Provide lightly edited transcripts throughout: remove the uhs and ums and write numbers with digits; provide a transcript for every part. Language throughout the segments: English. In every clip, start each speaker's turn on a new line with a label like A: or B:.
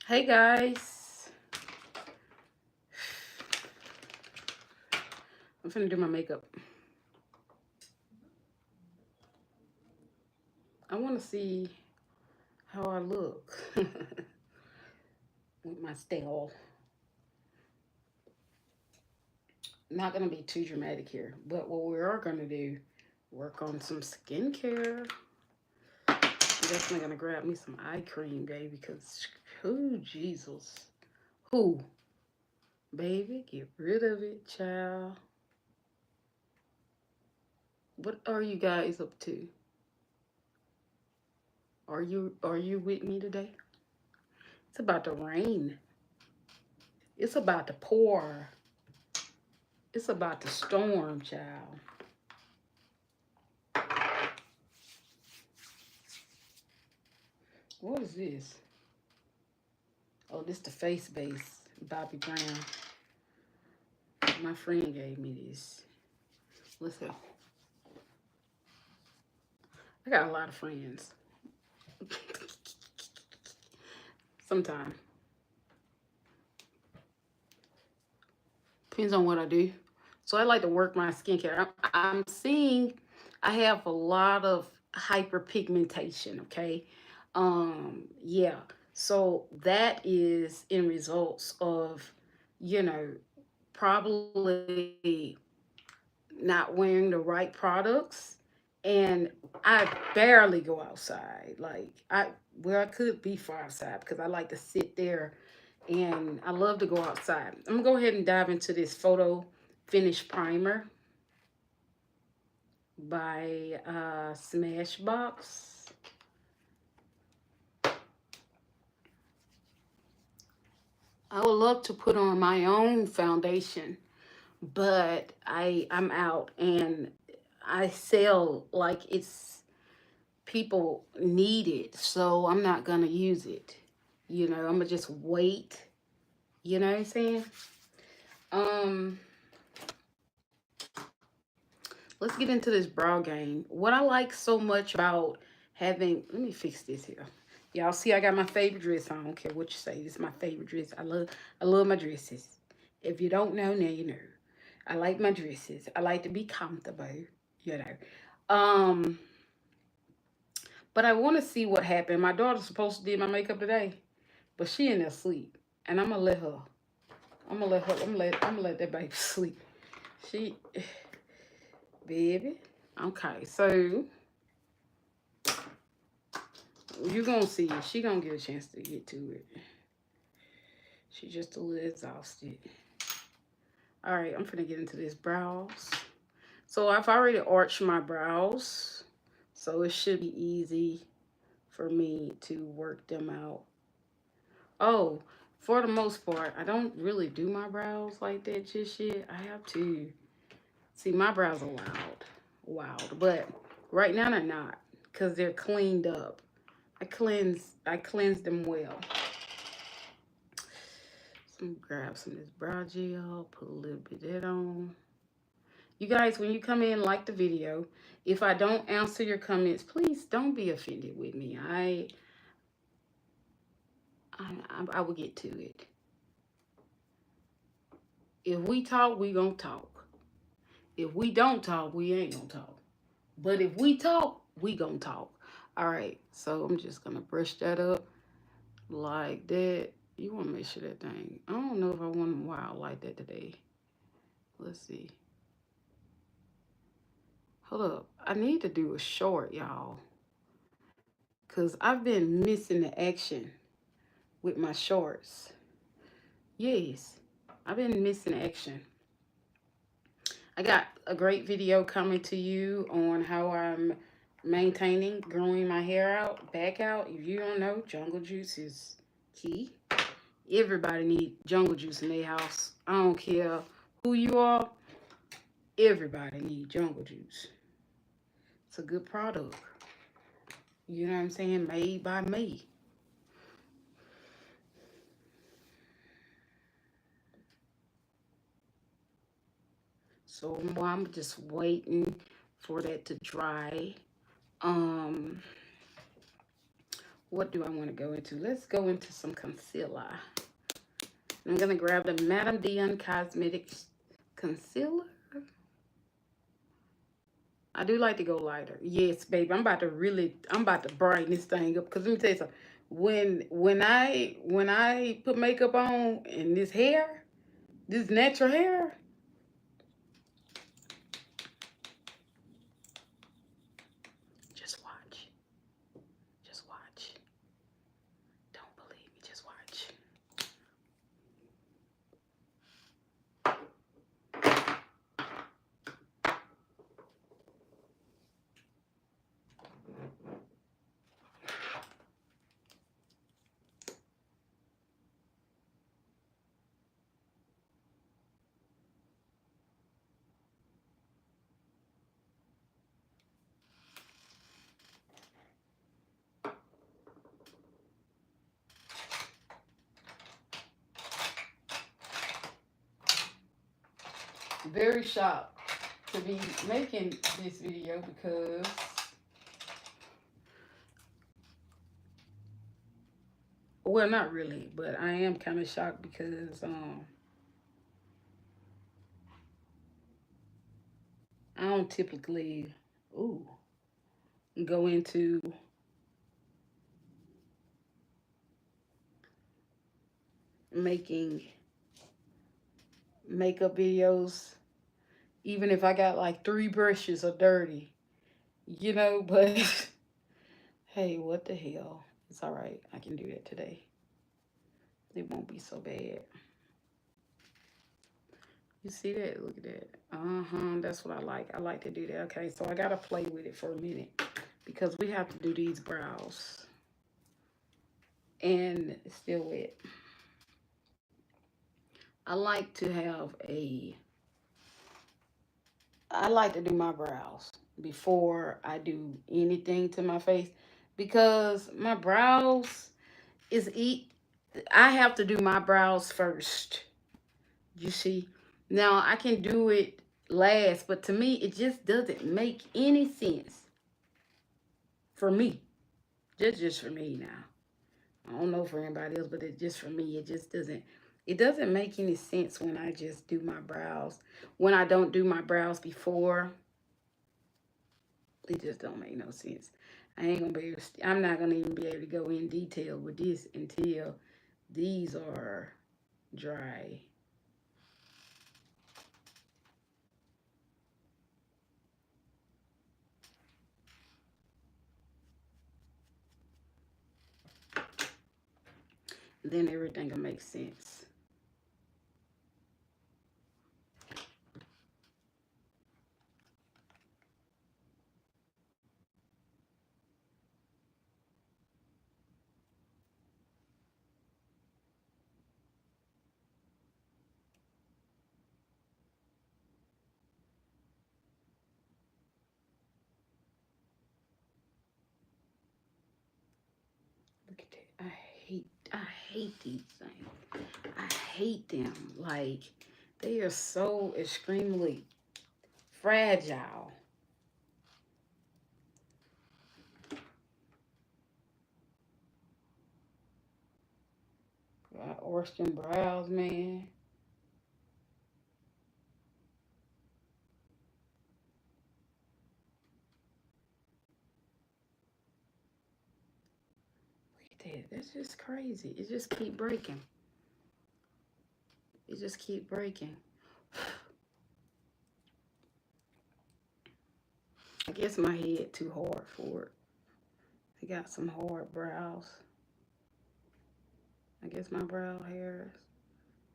A: Hey guys, I'm finna do my makeup. I want to see how I look with my style. Not gonna be too dramatic here, but what we are gonna do, work on some skincare. I'm definitely gonna grab me some eye cream, baby, because who Jesus, who, baby, get rid of it, child. What are you guys up to? Are you with me today? It's about to rain. It's about to pour. It's about to storm, child. What is this? Oh, this the face base, Bobby Brown. My friend gave me this. Listen, I got a lot of friends. Sometimes depends on what I do. So I like to work my skincare. I'm seeing I have a lot of hyperpigmentation. Okay, yeah. So that is in results of, you know, probably not wearing the right products, and I barely go outside. Like I could be far outside because I like to sit there and I love to go outside. I'm gonna go ahead and dive into this photo finish primer by Smashbox. I would love to put on my own foundation, but I'm out and I sell like it's people need it, so I'm not gonna use it. I'm gonna just wait. You know what I'm saying? Um, let's get into this brow game. What I like so much about having, let me fix this here. Y'all see, I got my favorite dress on. I don't care what you say. This is my favorite dress. I love my dresses. If you don't know, now you know. I like my dresses. I like to be comfortable. You know. But I want to see what happened. My daughter's supposed to do my makeup today, but she in there sleep, and I'm gonna let her. I'm gonna let her. I'm gonna let that baby sleep. She, baby. Okay, so you gonna see. She gonna get a chance to get to it. She just a little exhausted. All right, I'm gonna get into this brows. So I've already arched my brows, so it should be easy for me to work them out. Oh, for the most part, I don't really do my brows like that just yet. I have to. See, my brows are wild, but right now they're not because they're cleaned up. I cleanse them well. So I'm gonna grab some of this brow gel, put a little bit of that on. You guys, when you come in, like the video. If I don't answer your comments, please don't be offended with me. I will get to it. If we talk, we gonna talk. If we don't talk, we ain't gonna talk. But if we talk, we gonna talk. All right. So I'm just gonna brush that up like that. You want to make sure that thing. I don't know if I want them wild like that today. Let's see. Hold up. I need to do a short, y'all, cause I've been missing the action with my shorts. Yes, I've been missing action. I got a great video coming to you on how I'm maintaining growing my hair out, back out. If you don't know, jungle juice is key. Everybody need jungle juice in their house. I don't care who you are. Everybody need jungle juice. It's a good product. You know what I'm saying? Made by me. So I'm just waiting for that to dry. Um, What do I want to go into? Let's go into some concealer. I'm going to grab the MadamDeon Cosmetics Concealer. I do like to go lighter. Yes, baby. I'm about to brighten this thing up. Because let me tell you something. When I put makeup on and this hair, this natural hair, just watch. Just watch. Don't believe me. Just watch. Very shocked to be making this video because, well, not really, but I am kind of shocked because I don't typically go into making makeup videos, even if I got like 3 brushes are dirty, but hey, what the hell? It's all right. I can do that today. It won't be so bad. You see that? Look at that. That's what I like. I like to do that. Okay, so I got to play with it for a minute because we have to do these brows. And it's still wet. I like to do my brows before I do anything to my face because my brows I have to do my brows first. You see? Now I can do it last, but to me it just doesn't make any sense for me. Just for me now. I don't know for anybody else, but it's just for me. It doesn't make any sense when I just do my brows. When I don't do my brows before, it just don't make no sense. I'm not gonna even be able to go in detail with this until these are dry. Then everything will make sense. Look at that. I hate these things. I hate them. Like, they are so extremely fragile. Got Orston brows, man. Look at that. That's just crazy. It just keep breaking. It just keep breaking. I guess my head too hard for it. I got some hard brows. I guess my brow hairs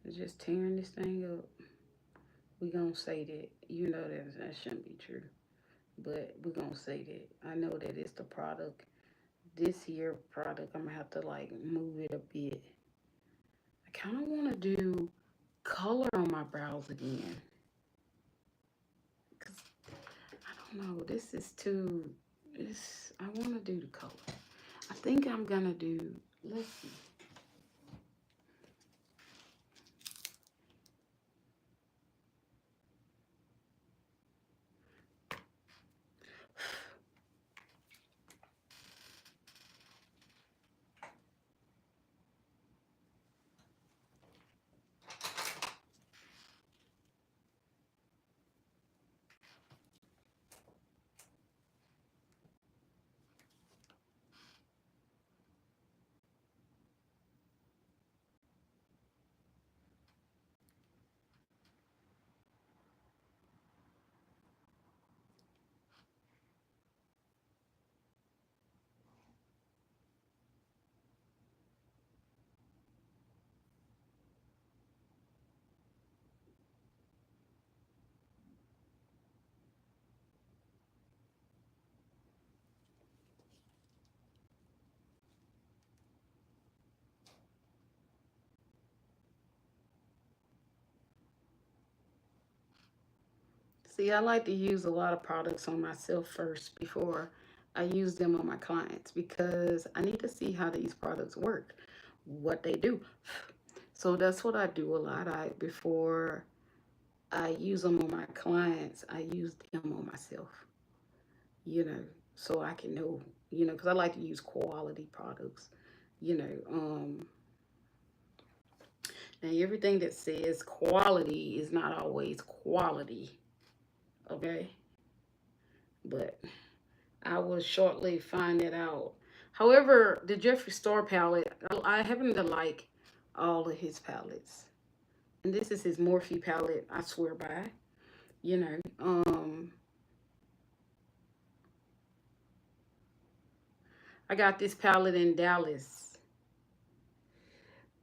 A: is just tearing this thing up. We gonna say that. That shouldn't be true. But we gonna say that. I know that it's the product. This here product, I'm gonna have to like move it a bit. I kind of want to do color on my brows again. Cause I don't know. This is too. I want to do the color. I think I'm gonna do. Let's see. See, I like to use a lot of products on myself first before I use them on my clients because I need to see how these products work, what they do. So that's what I do a lot. I before I use them on my clients, I use them on myself, you know, so I can know, because I like to use quality products, you know. Now everything that says quality is not always quality, okay? But I will shortly find it out. However, the Jeffree Star palette, I happen to like all of his palettes. And this is his Morphe palette, I swear by. You know, I got this palette in Dallas.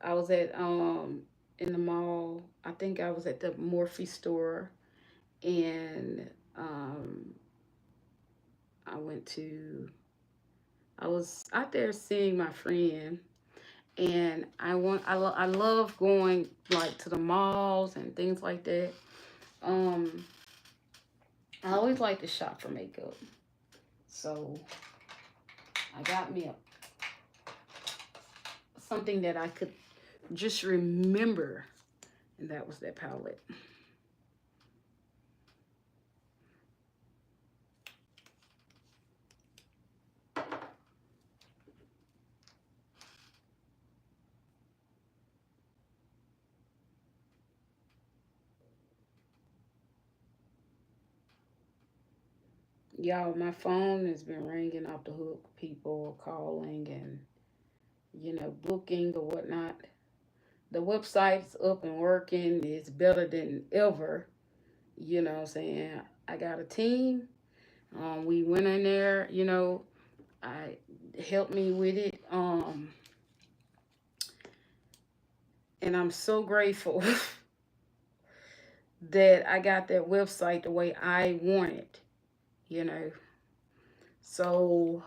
A: I was at in the mall. I think I was at the Morphe store, and I went to I was out there seeing my friend, and I love going like to the malls and things like that. Um, I always like to shop for makeup, so I got me something that I could just remember, and that was that palette. Y'all, my phone has been ringing off the hook. People calling and booking or whatnot. The website's up and working. It's better than ever. You know what I'm saying? I got a team. We went in there, I helped me with it. And I'm so grateful that I got that website the way I want it, you know. So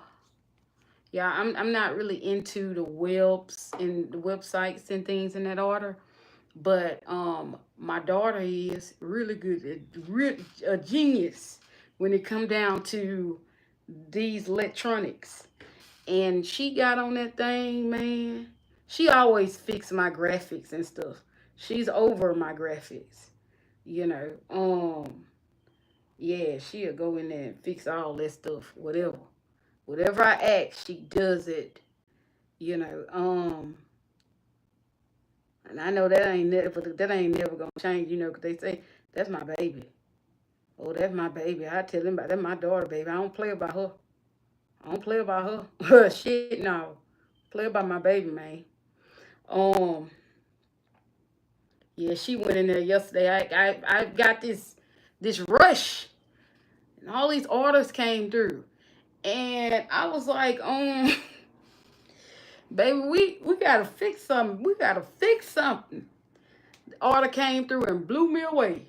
A: yeah, I'm not really into the webs and the websites and things in that order. But my daughter is really good, a genius when it come down to these electronics. And she got on that thing, man. She always fix my graphics and stuff. She's over my graphics, you know. Yeah, she'll go in there and fix all that stuff, whatever. Whatever I ask, she does it, you know. And I know that ain't never gonna change, 'cause they say that's my baby. Oh, that's my baby. I tell them about that's my daughter, baby. I don't play about her. I don't play about her. Shit, no. Play about my baby, man. Um, yeah, she went in there yesterday. I got this rush, and all these orders came through, and I was like, baby, we gotta fix something. We gotta fix something. The order came through and blew me away.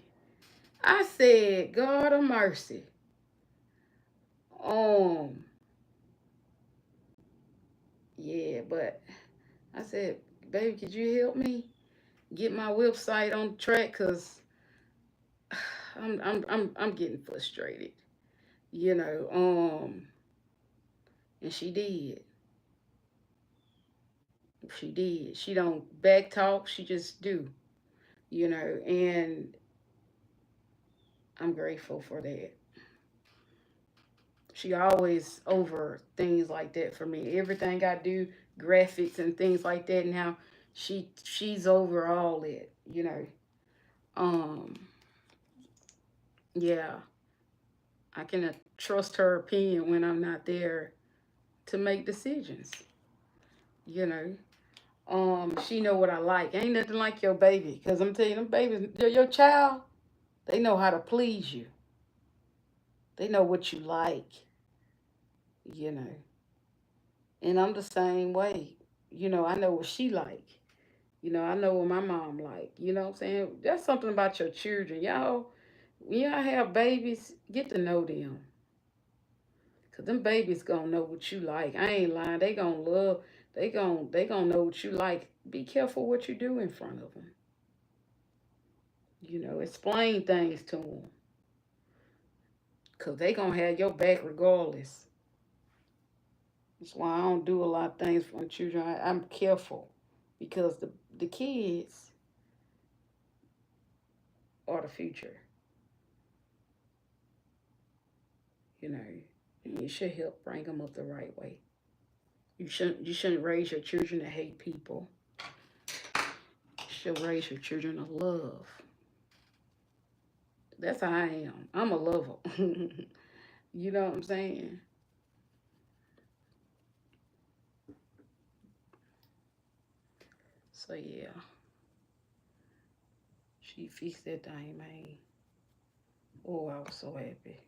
A: I said, God of mercy. Um, yeah, but I said, baby, could you help me get my website on track? Cause I'm getting frustrated, you know. And she did. She did. She don't back talk. She just do, and I'm grateful for that. She always over things like that for me. Everything I do, graphics and things like that. Now she's over all it, Um, yeah, I can trust her opinion when I'm not there to make decisions. You know, she know what I like. Ain't nothing like your baby, cause I'm telling you, them babies, your child, they know how to please you. They know what you like. You know, and I'm the same way. I know what she like. I know what my mom like. You know what I'm saying? That's something about your children, y'all. When y'all have babies, get to know them. Cause them babies gonna know what you like. I ain't lying. They gonna love. They gonna know what you like. Be careful what you do in front of them. Explain things to them. because they going to have your back regardless. That's why I don't do a lot of things for children. I'm careful because the kids are the future. You know, you should help bring them up the right way. You shouldn't raise your children to hate people. You should raise your children to love. That's how I am. I'm a lover. You know what I'm saying? So yeah, she fixed that thing, man. Oh, I was so happy.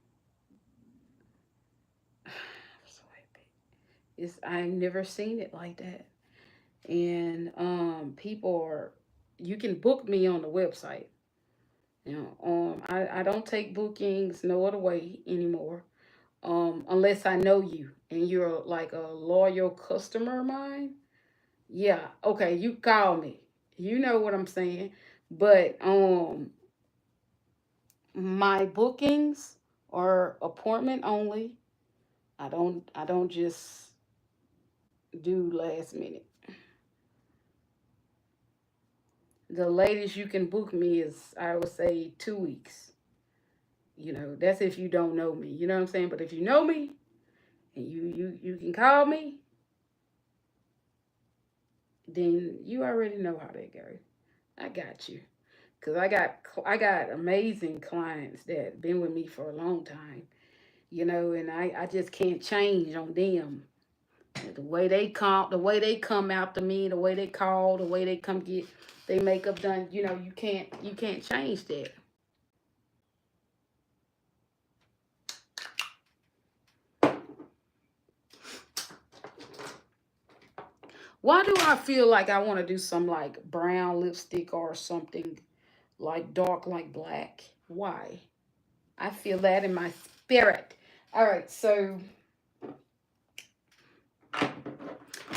A: I was so happy. I never seen it like that. And people are, you can book me on the website. I don't take bookings no other way anymore. Unless I know you and you're like a loyal customer of mine. Yeah, okay, you call me. You know what I'm saying. But my bookings are appointment only. I don't just do last minute. The latest you can book me is, I would say, 2 weeks. That's if you don't know me. You know what I'm saying? But if you know me and you can call me, then you already know how that goes. I got you. Cause I got amazing clients that been with me for a long time, and I just can't change on them. The way they come after me, the way they call, the way they come get their makeup done, you can't change that. Why do I feel like I want to do some like brown lipstick or something like dark like black? Why? I feel that in my spirit. All right, so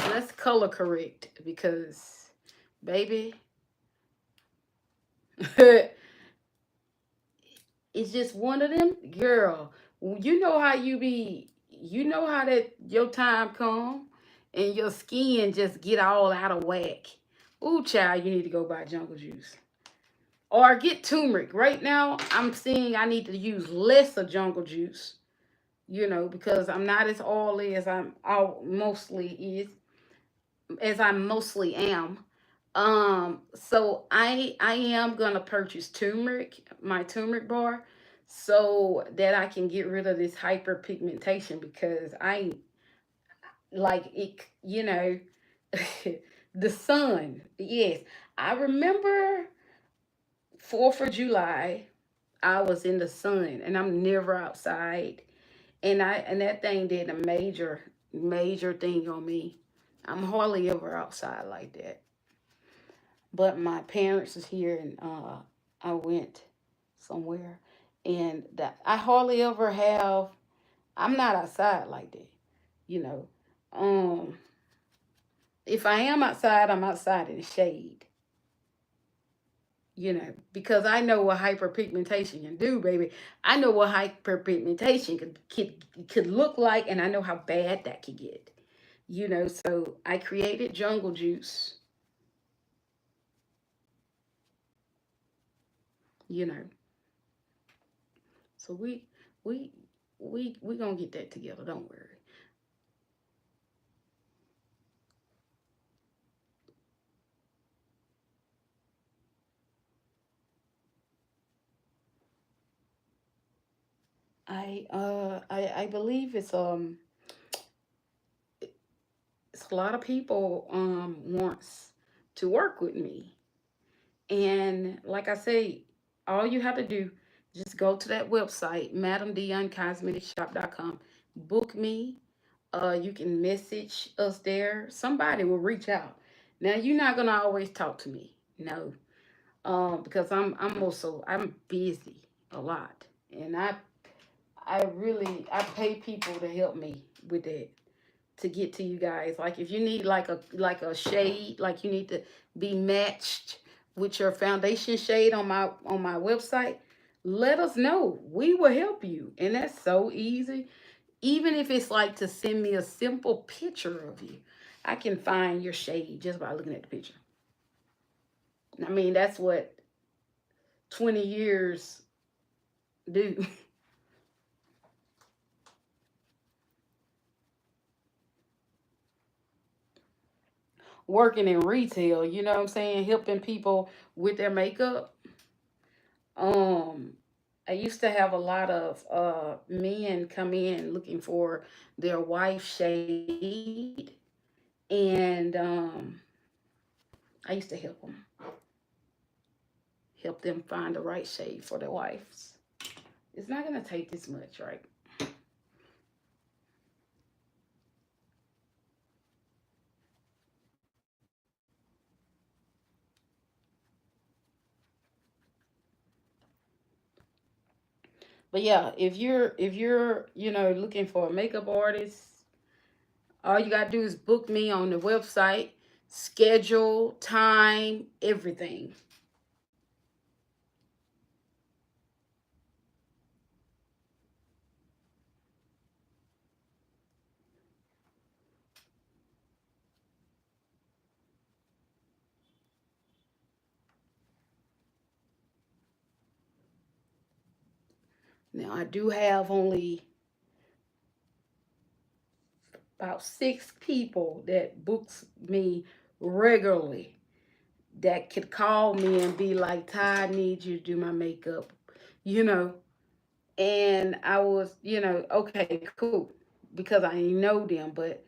A: let's color correct because, baby, it's just one of them, girl. You know how you be. You know how that your time come, and your skin just get all out of whack. Ooh, child, you need to go buy jungle juice or get turmeric. Right now, I'm seeing I need to use less of jungle juice. Because I'm not as oily as I mostly am. So I am gonna purchase turmeric, my turmeric bar, so that I can get rid of this hyperpigmentation because I like it. The sun. Yes, I remember 4th of July. I was in the sun, and I'm never outside, and that thing did a major thing on me. I'm hardly ever outside like that. But my parents is here, and I went somewhere, and that I hardly ever have. I'm not outside like that, you know. Um, if I am outside, I'm outside in the shade, because I know what hyperpigmentation can do, baby. I know what hyperpigmentation could look like, and I know how bad that could get. So I created jungle juice. You know, so we we gonna get that together. Don't worry. I believe it's a lot of people wants to work with me, and like I say, all you have to do, just go to that website, MadamDeonCosmeticShop.com. Book me. You can message us there. Somebody will reach out. Now you're not gonna always talk to me, no, because I'm busy a lot, and I pay people to help me with that, to get to you guys. Like if you need like a shade, like you need to be matched with your foundation shade on my website, let us know. We will help you. And that's so easy. Even if it's like to send me a simple picture of you, I can find your shade just by looking at the picture. I mean, that's what 20 years do. Working in retail, you know what I'm saying? Helping people with their makeup. Um, I used to have a lot of men come in looking for their wife shade, and I used to help them find the right shade for their wives. It's not gonna take this much, right? But yeah, if you're looking for a makeup artist, all you gotta do is book me on the website, schedule, time, everything. Now I do have only about 6 people that books me regularly that could call me and be like, Ty, I need you to do my makeup, you know. And I was, okay, cool, because I know them, but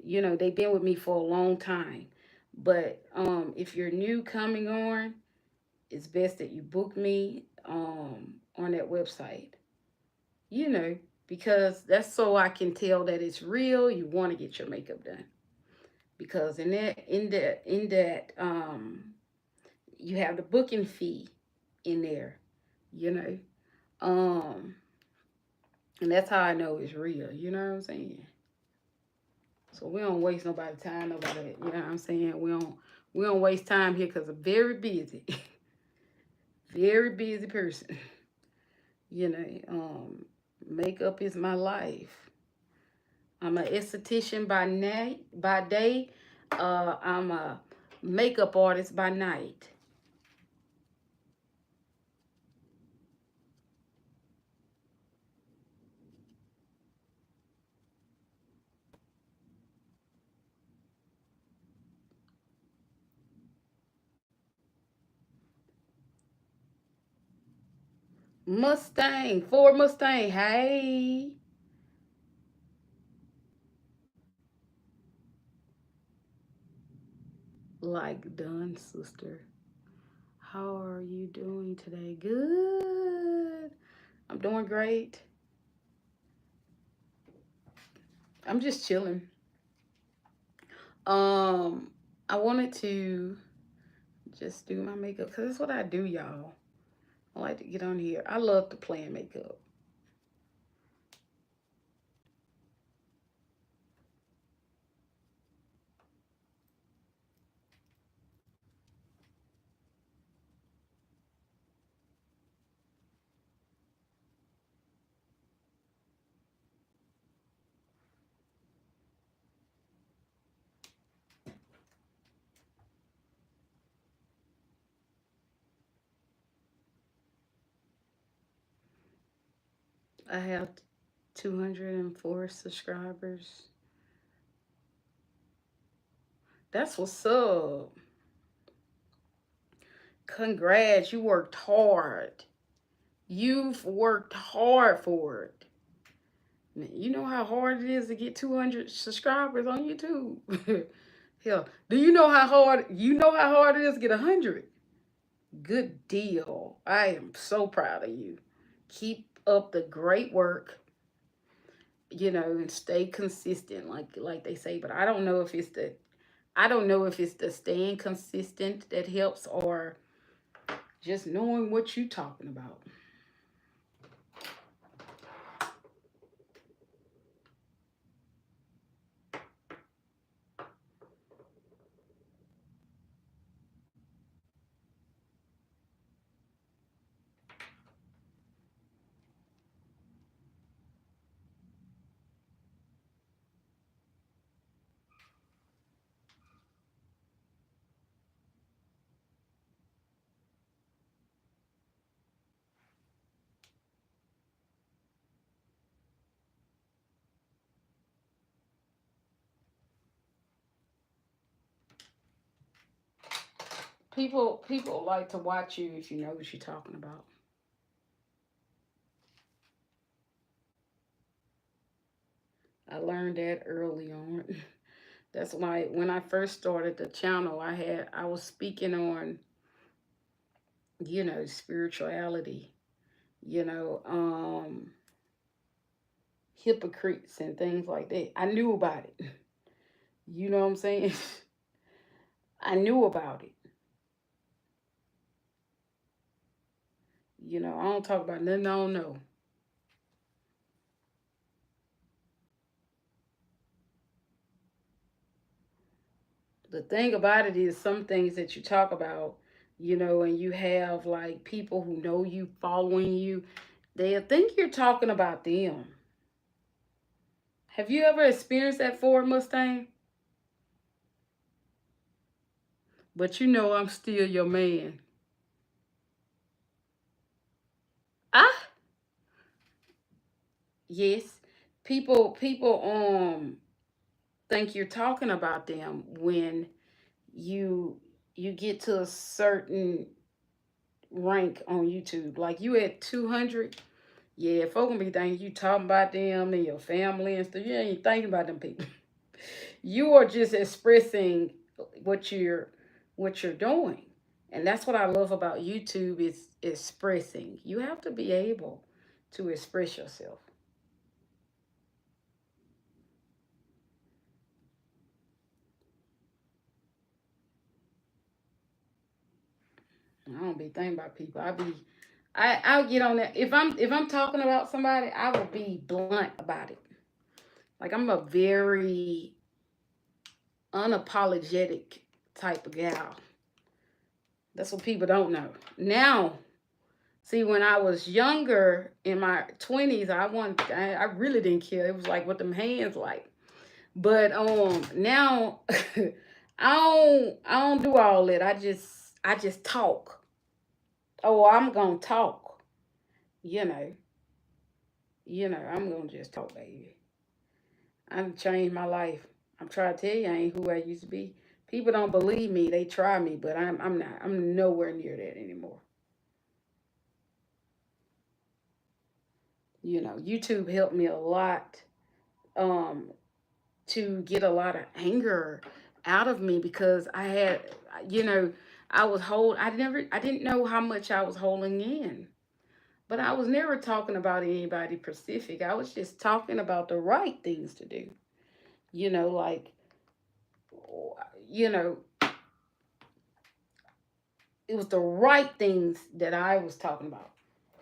A: they've been with me for a long time. But if you're new coming on, it's best that you book me on that website, you know, because that's so I can tell that it's real. You want to get your makeup done, because in that you have the booking fee in there, you know, um, and that's how I know it's real. You know what I'm saying? So we don't waste nobody time, nobody. You know what I'm saying? We don't waste time here because I'm very busy, very busy person. You know, makeup is my life. I'm an esthetician by night, by day. I'm a makeup artist by night. Mustang, Ford Mustang. Hey, like done, sister. How are you doing today? Good. I'm doing great. I'm just chilling. Um, I wanted to just do my makeup because that's what I do, y'all. I like to get on here. I love to plan makeup. I have 204 subscribers. That's what's up. Congrats. You worked hard. You've worked hard for it. Man, you know how hard it is to get 200 subscribers on YouTube? Hell, do you know how hard it is to get 100? Good deal. I am so proud of you. Keep up the great work, and stay consistent, like they say. But I don't know if it's the staying consistent that helps, or just knowing what you're talking about. People like to watch you if you know what you're talking about. I learned that early on. That's why when I first started the channel, I was speaking on, spirituality, you know, hypocrites and things like that. I knew about it. You know what I'm saying? I knew about it. I don't talk about nothing I don't know. The thing about it is some things that you talk about, and you have like people who know you following you, they'll think you're talking about them. Have you ever experienced that Ford Mustang? But I'm still your man. Ah, yes. People think you're talking about them when you you get to a certain rank on YouTube. Like you at 200, yeah, folk gonna be thinking you talking about them and your family and stuff. You ain't thinking about them people. You are just expressing what you're doing. And that's what I love about YouTube is expressing. You have to be able to express yourself. I don't be thinking about people. I'll get on that. If I'm talking about somebody, I will be blunt about it. Like I'm a very unapologetic type of gal. That's what people don't know. Now, see, when I was younger in my 20s, I really didn't care. It was like what them hands like. But now I don't do all that. I just talk. Oh, I'm gonna talk. You know, I'm gonna just talk, baby. I've changed my life. I'm trying to tell you, I ain't who I used to be. People don't believe me. They try me, but I'm not. I'm nowhere near that anymore. YouTube helped me a lot, um, to get a lot of anger out of me because you know, I didn't know how much I was holding in. But I was never talking about anybody specific. I was just talking about the right things to do. Like, you know, it was the right things that I was talking about.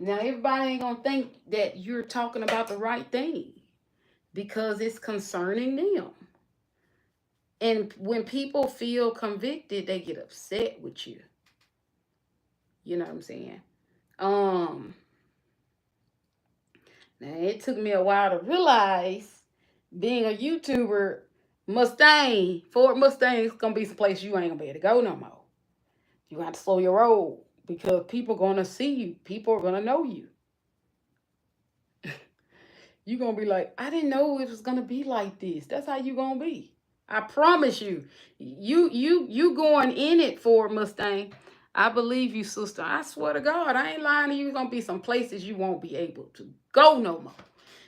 A: Now, everybody ain't gonna think that you're talking about the right thing because it's concerning them. And when people feel convicted, they get upset with you. You know what I'm saying? Um, Now it took me a while to realize being a YouTuber, Ford Mustang's gonna be some place you ain't gonna be able to go no more. You have to slow your roll because people gonna see you. People are gonna know you. You gonna be like, I didn't know it was gonna be like this. That's how you gonna be. I promise you. You going in it for Mustang. I believe you, sister. I swear to God, I ain't lying to you. Gonna be some places you won't be able to go no more.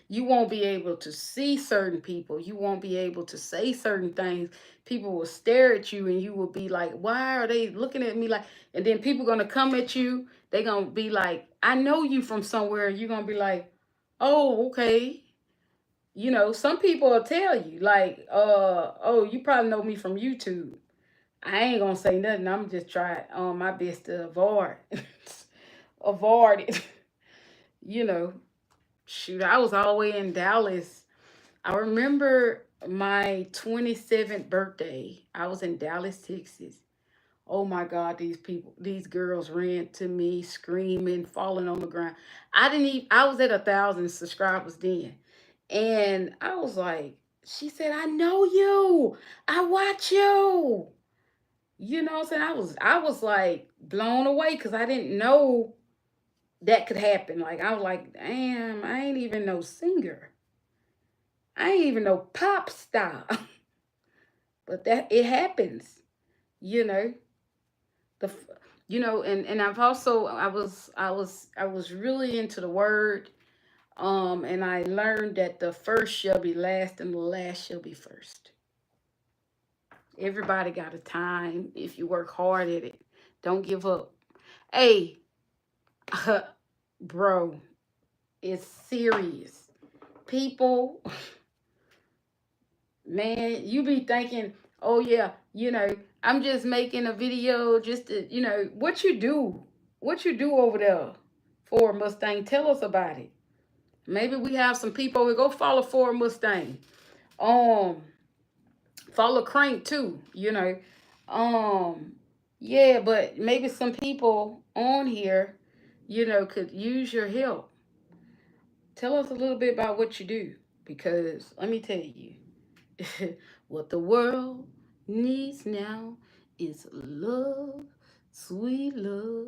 A: You won't be able to see certain people. You won't be able to say certain things. People will stare at you and you will be like, why are they looking at me like, and then people gonna come at you. They gonna be like, I know you from somewhere. You're gonna be like, oh, okay. Some people will tell you, like, oh, you probably know me from YouTube. I ain't gonna say nothing. I'm just trying my best to avoid it. you know, Shoot, I was all the way in Dallas. I remember my 27th birthday. I was in Dallas, Texas. Oh my God, these girls ran to me screaming, falling on the ground. I was at 1,000 subscribers then. And I was like, she said, I know you. I watch you. You know what I'm saying? I was like blown away because I didn't know that could happen. Like I was like, damn, I ain't even no singer. I ain't even no pop star. But that it happens, you know. The you know, and I've also I was really into the word. And I learned that the first shall be last and the last shall be first. Everybody got a time if you work hard at it. Don't give up. Hey, bro, it's serious. People, man, you be thinking, oh yeah, I'm just making a video just to, what you do over there for Mustang. Tell us about it. Maybe we have some people who go follow Ford Mustang. Um, Follow Crank too. Um, yeah, but maybe some people on here, could use your help. Tell us a little bit about what you do, because let me tell you, what the world needs now is love, sweet love.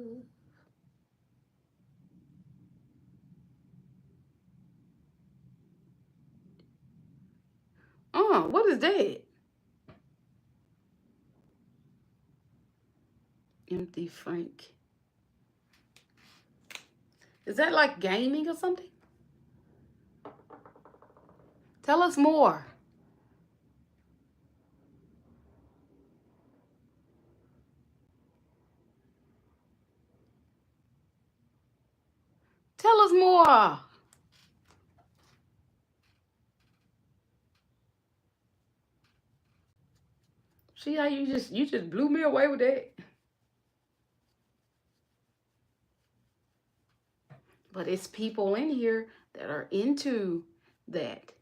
A: What is that? Empty Frank. Is that like gaming or something? Tell us more. Tell us more. See how you just blew me away with that. But it's people in here that are into that.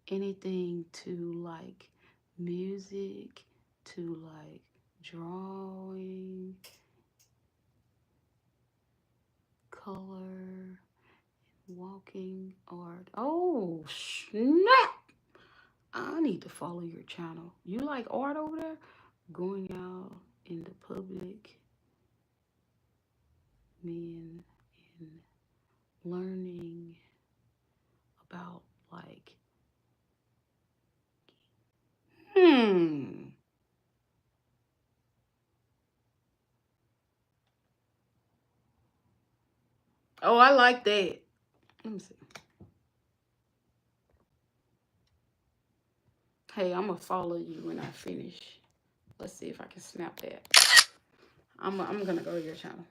A: Anything to like music, to like drawing, color, walking art. Oh, snap! I need to follow your channel. You like art over there? Going out in the public, men, and learning about like, hmm. Oh, I like that. Let me see. Hey, I'm gonna follow you when I finish. Let's see if I can snap that. I'm gonna go to your channel.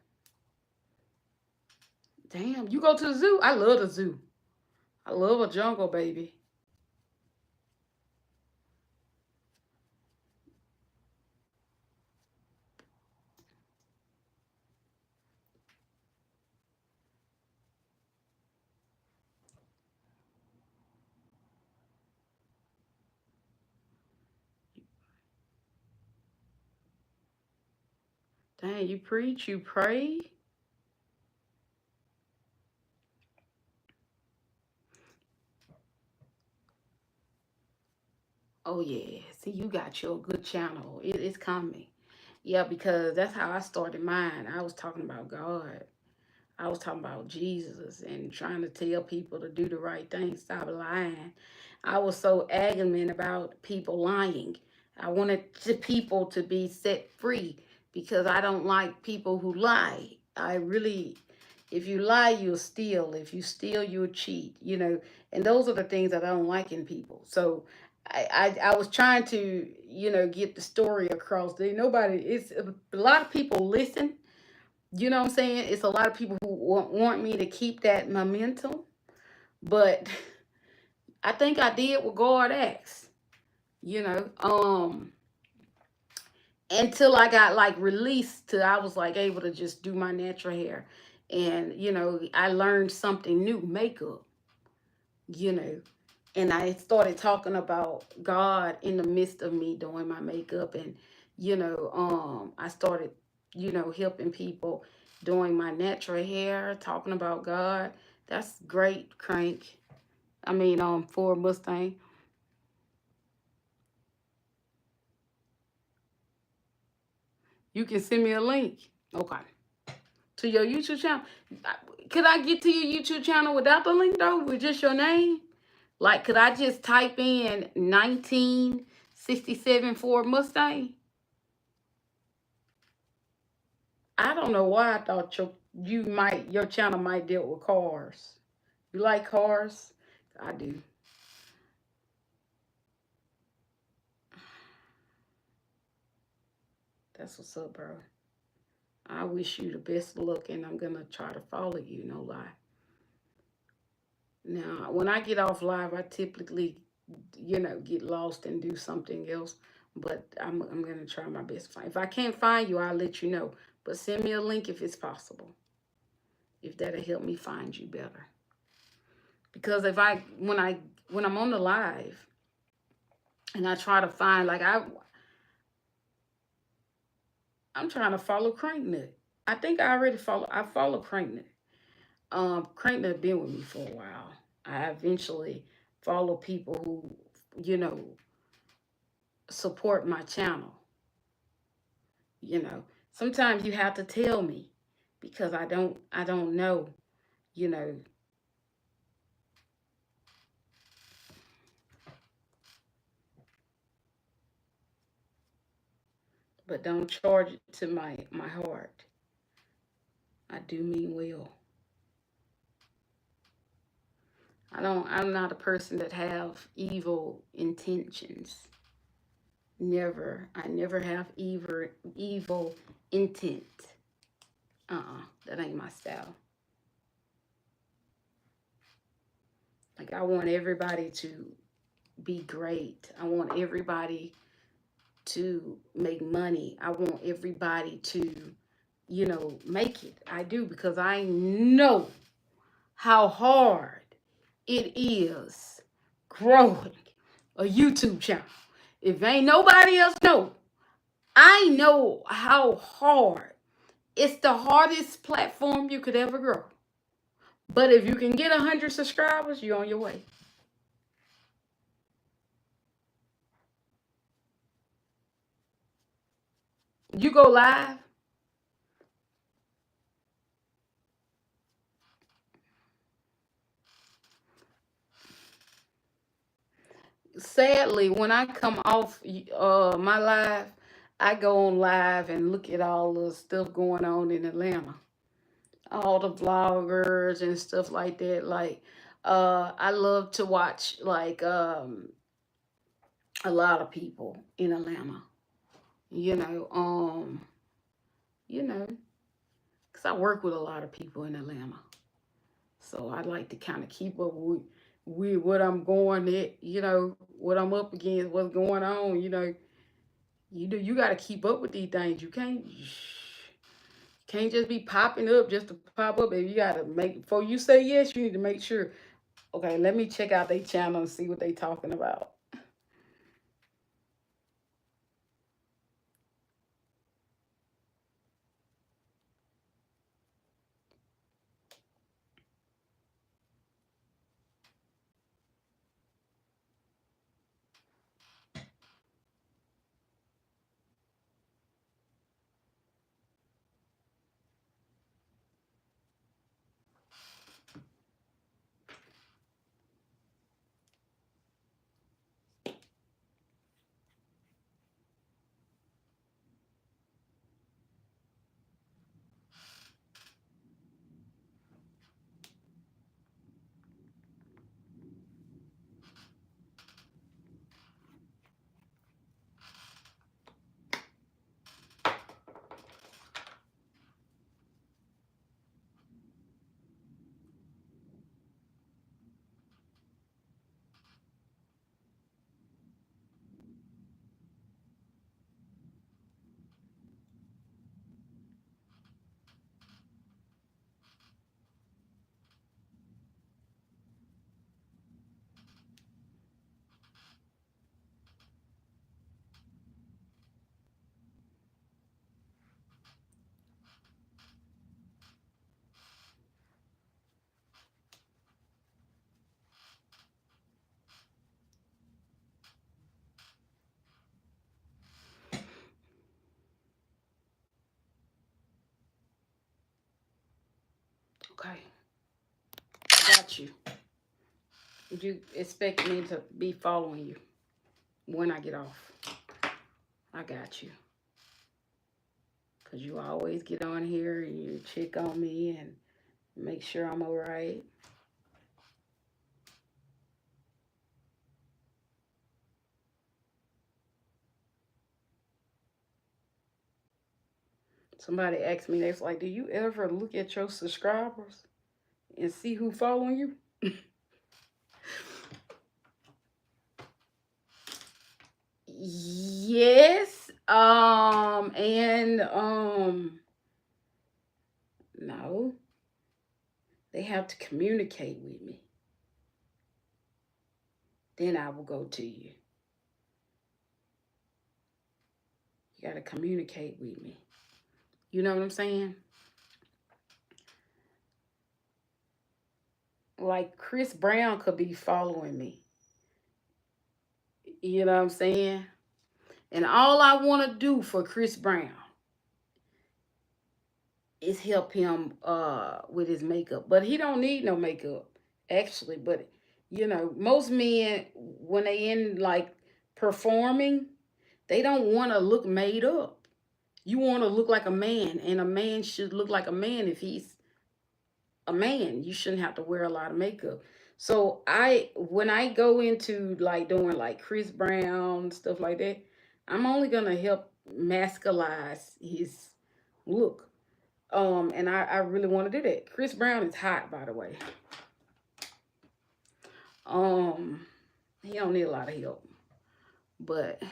A: Damn, you go to the zoo? I love the zoo. I love a jungle, baby. Dang, you preach, you pray. Oh yeah, see, you got your good channel. It's coming. Yeah, because that's how I started mine. I was talking about God. I was talking about Jesus and trying to tell people to do the right thing, stop lying. I was so adamant about people lying. I wanted the people to be set free because I don't like people who lie. I really, if you lie, you'll steal. If you steal, you'll cheat, and those are the things that I don't like in people. So I was trying to, get the story across. Nobody, it's a lot of people listen, you know what I'm saying? It's a lot of people who want me to keep that momentum, but I think I did what God asked, you know. Until I got like released to, I was like able to just do my natural hair. And, I learned something new, makeup, you know. And I started talking about God in the midst of me doing my makeup. And, I started, helping people doing my natural hair, talking about God. That's great, Crank. I mean, Ford Mustang. You can send me a link. Okay. To your YouTube channel. Could I get to your YouTube channel without the link though? With just your name? Like, could I just type in 1967 Ford Mustang? I don't know why I thought your channel might deal with cars. You like cars? I do. That's what's up, bro. I wish you the best of luck, and I'm gonna try to follow you. No lie. Now, when I get off live, I typically, get lost and do something else. But I'm gonna try my best to find. If I can't find you, I'll let you know. But send me a link if it's possible. If that'll help me find you better. Because if I when I'm on the live and I try to find, like, I'm trying to follow Cranknut. I think I follow Cranknut. Cranknut been with me for a while. I eventually follow people who, you know, support my channel. Sometimes you have to tell me because I don't know, you know, but don't charge it to my heart. I do mean well. I'm not a person that have evil intentions. Never. I never have evil intent. That ain't my style. Like, I want everybody to be great. I want everybody to make money. I want everybody to, make it. I do, because I know how hard it is growing a YouTube channel. If ain't nobody else know, I know how hard. It's the hardest platform you could ever grow. But if you can get 100 subscribers, you're on your way. You go live. Sadly, when I come off my live, I go on live and look at all the stuff going on in Atlanta. All the vloggers and stuff like that. Like, I love to watch, like, a lot of people in Atlanta. You know, you know, because I work with a lot of people in Atlanta. So I like to kind of keep up with what I'm going at, what I'm up against, what's going on. You got to keep up with these things. You can't just be popping up just to pop up. And you got to before you say yes, you need to make sure. Okay, let me check out their channel and see what they talking about. Okay, got you. You expect me to be following you when I get off? I got you. Because you always get on here and you check on me and make sure I'm all right. Somebody asked me, they're like, do you ever look at your subscribers and see who following you? Yes. And no. They have to communicate with me. Then I will go to you. You got to communicate with me. You know what I'm saying? Like Chris Brown could be following me. You know what I'm saying? And all I want to do for Chris Brown is help him with his makeup. But he don't need no makeup, actually. But you know, most men when they in like performing, they don't want to look made up. You want to look like a man, and a man should look like a man if he's a man. You shouldn't have to wear a lot of makeup. So when I go into like doing like Chris Brown stuff like that, I'm only gonna help masculize his look. And I really want to do that. Chris Brown is hot, by the way. Um, he don't need a lot of help, but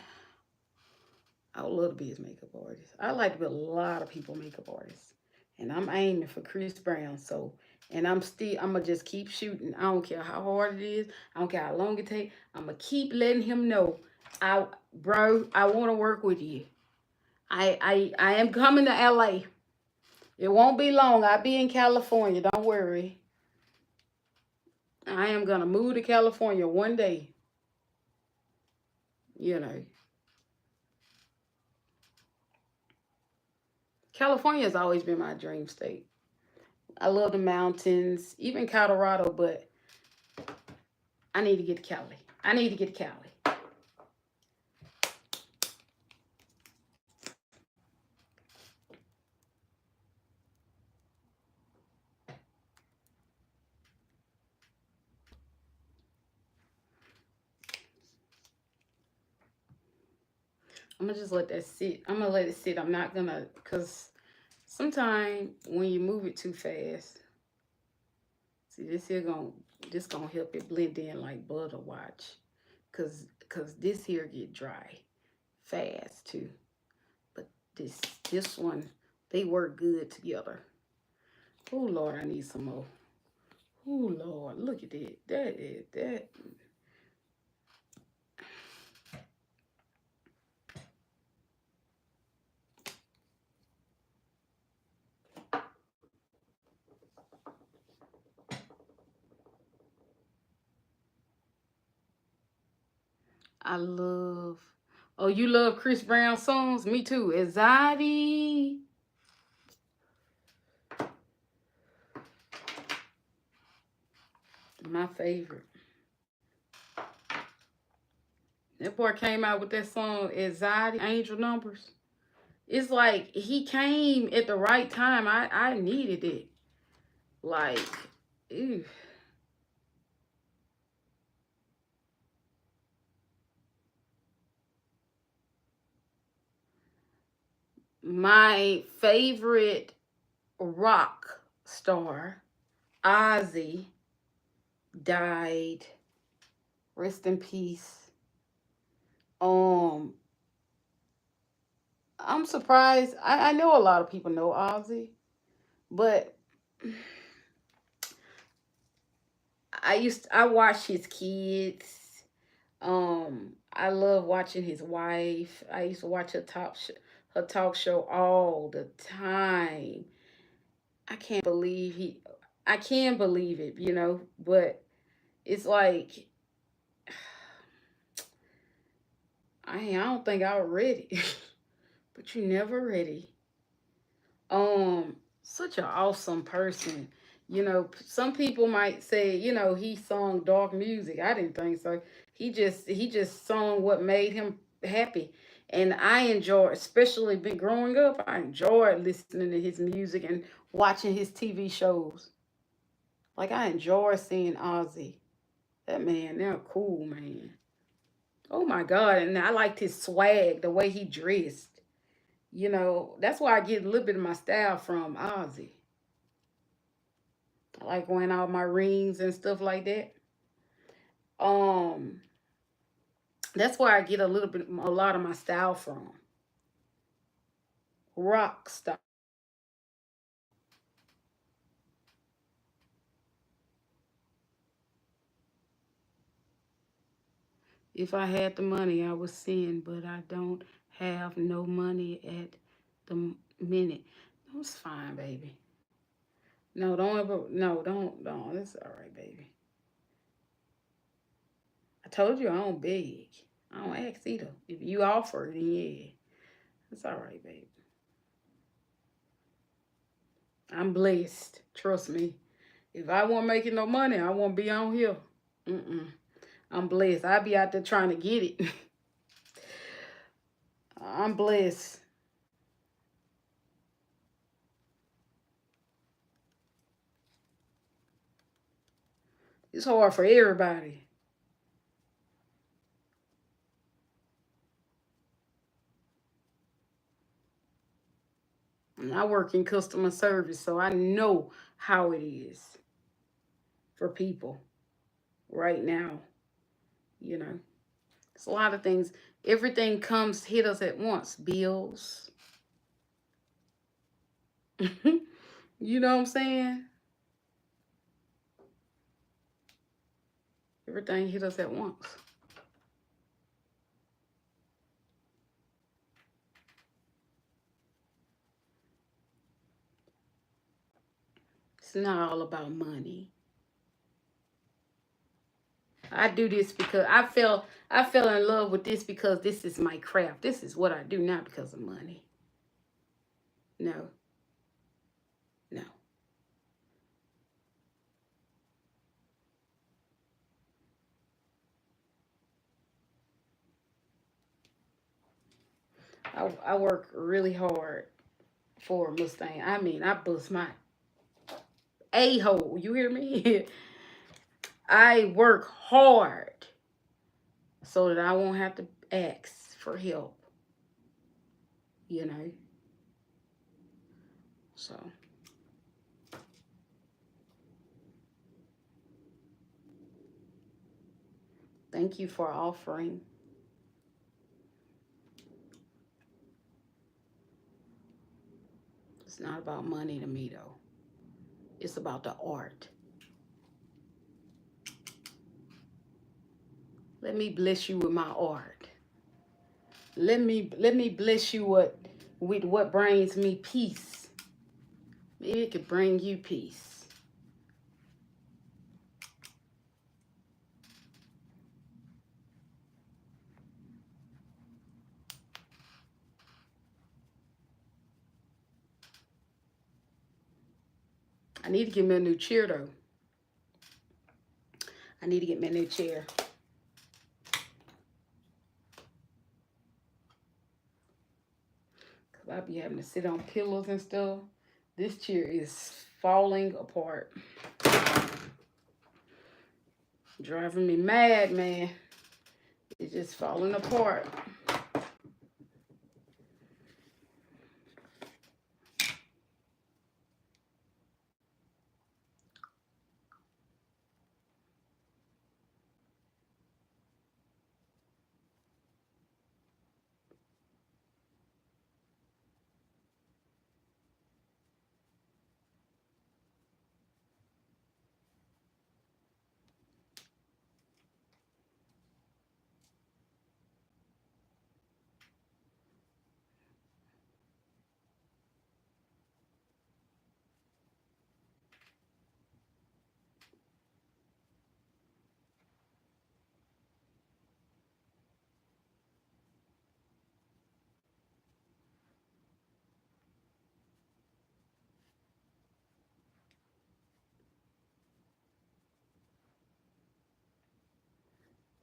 A: I would love to be his makeup artist. I like to be a lot of people makeup artists, and I'm aiming for Chris Brown. So, and I'm gonna just keep shooting. I don't care how hard it is. I don't care how long it takes. I'm gonna keep letting him know, bro, I want to work with you. I am coming to LA. It won't be long. I'll be in California. Don't worry. I am gonna move to California one day. You know, California has always been my dream state. I love the mountains, even Colorado, but I need to get to Cali. I need to get to Cali. I'm gonna just let that sit. I'm gonna let it sit. I'm not gonna, cause sometimes when you move it too fast, see this gonna help it blend in like butter. Watch, cause this here get dry fast too. But this one, they work good together. Oh Lord, I need some more. Oh Lord, look at that. That. I love. Oh, you love Chris Brown songs? Me too. Anxiety. My favorite. That boy came out with that song, Anxiety, Angel Numbers. It's like he came at the right time. I needed it. Like, ew. My favorite rock star, Ozzy, died. Rest in peace. Um, I'm surprised. I know a lot of people know Ozzy, but I watched his kids. I love watching his wife. I used to watch her talk show all the time. I can't believe he I can't believe it, but it's like I don't think I was ready. But you never ready. Such an awesome person. You know, some people might say, you know, he sung dark music. I didn't think so. He just sung what made him happy. And I enjoy, especially been growing up, I enjoyed listening to his music and watching his TV shows. Like I enjoy seeing Ozzy. That man, they're cool, man. Oh my God. And I liked his swag, the way he dressed. You know, that's where I get a little bit of my style from Ozzy. I like wearing all my rings and stuff like that. Um, that's where I get a lot of my style from. Rock style. If I had the money, I would sin, but I don't have no money at the minute. That's fine, baby. No, don't ever. No, don't. It's all right, baby. I told you I don't beg. I don't ask either. If you offer, then yeah, it's all right, baby. I'm blessed. Trust me. If I wasn't making no money, I won't be on here. Mm-mm. I'm blessed. I be out there trying to get it. I'm blessed. It's hard for everybody. And I work in customer service, so I know how it is for people right now. You know, it's a lot of things. Everything comes hit us at once. Bills. You know what I'm saying? Everything hit us at once. It's not all about money. I do this because I fell in love with this because this is my craft. This is what I do, not because of money. No, no. I work really hard for a Mustang. I mean, I bust my a hole. You hear me? I work hard so that I won't have to ask for help. You know. So thank you for offering. It's not about money to me though. It's about the art. Let me bless you with my art. Let me bless you with what brings me peace. Maybe it could bring you peace. I need to get me a new chair though. I need to get me a new chair. Cause I be having to sit on pillows and stuff. This chair is falling apart. Driving me mad, man. It's just falling apart.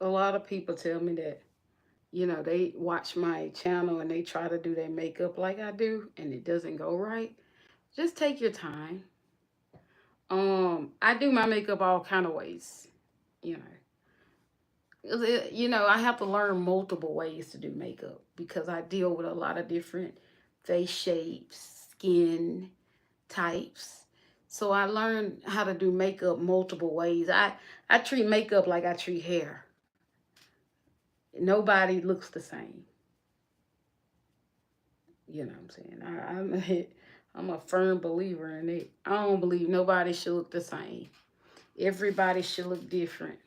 A: A lot of people tell me that, they watch my channel and they try to do their makeup like I do and it doesn't go right. Just take your time. I do my makeup all kind of ways, you know. I have to learn multiple ways to do makeup because I deal with a lot of different face shapes, skin types. So I learned how to do makeup multiple ways. I treat makeup like I treat hair. Nobody looks the same. You know what I'm saying? I'm a firm believer in it. I don't believe nobody should look the same. Everybody should look different.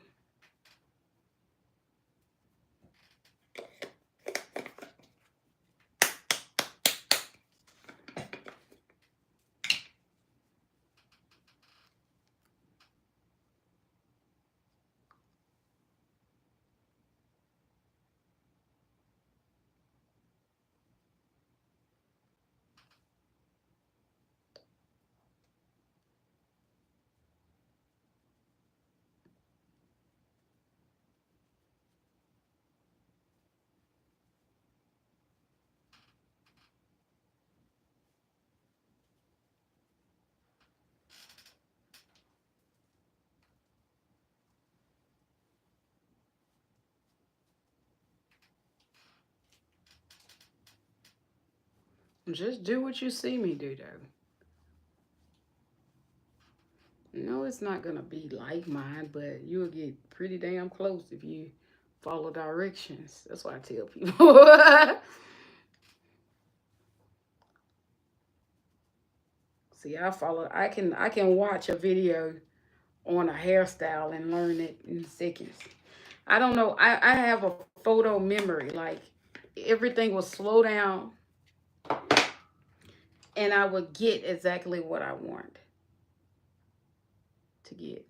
A: Just do what you see me do, though. No, it's not gonna be like mine, but you'll get pretty damn close if you follow directions. That's what I tell people. See, I can watch a video on a hairstyle and learn it in seconds. I don't know. I have a photo memory. Like everything will slow down and I would get exactly what I want to get.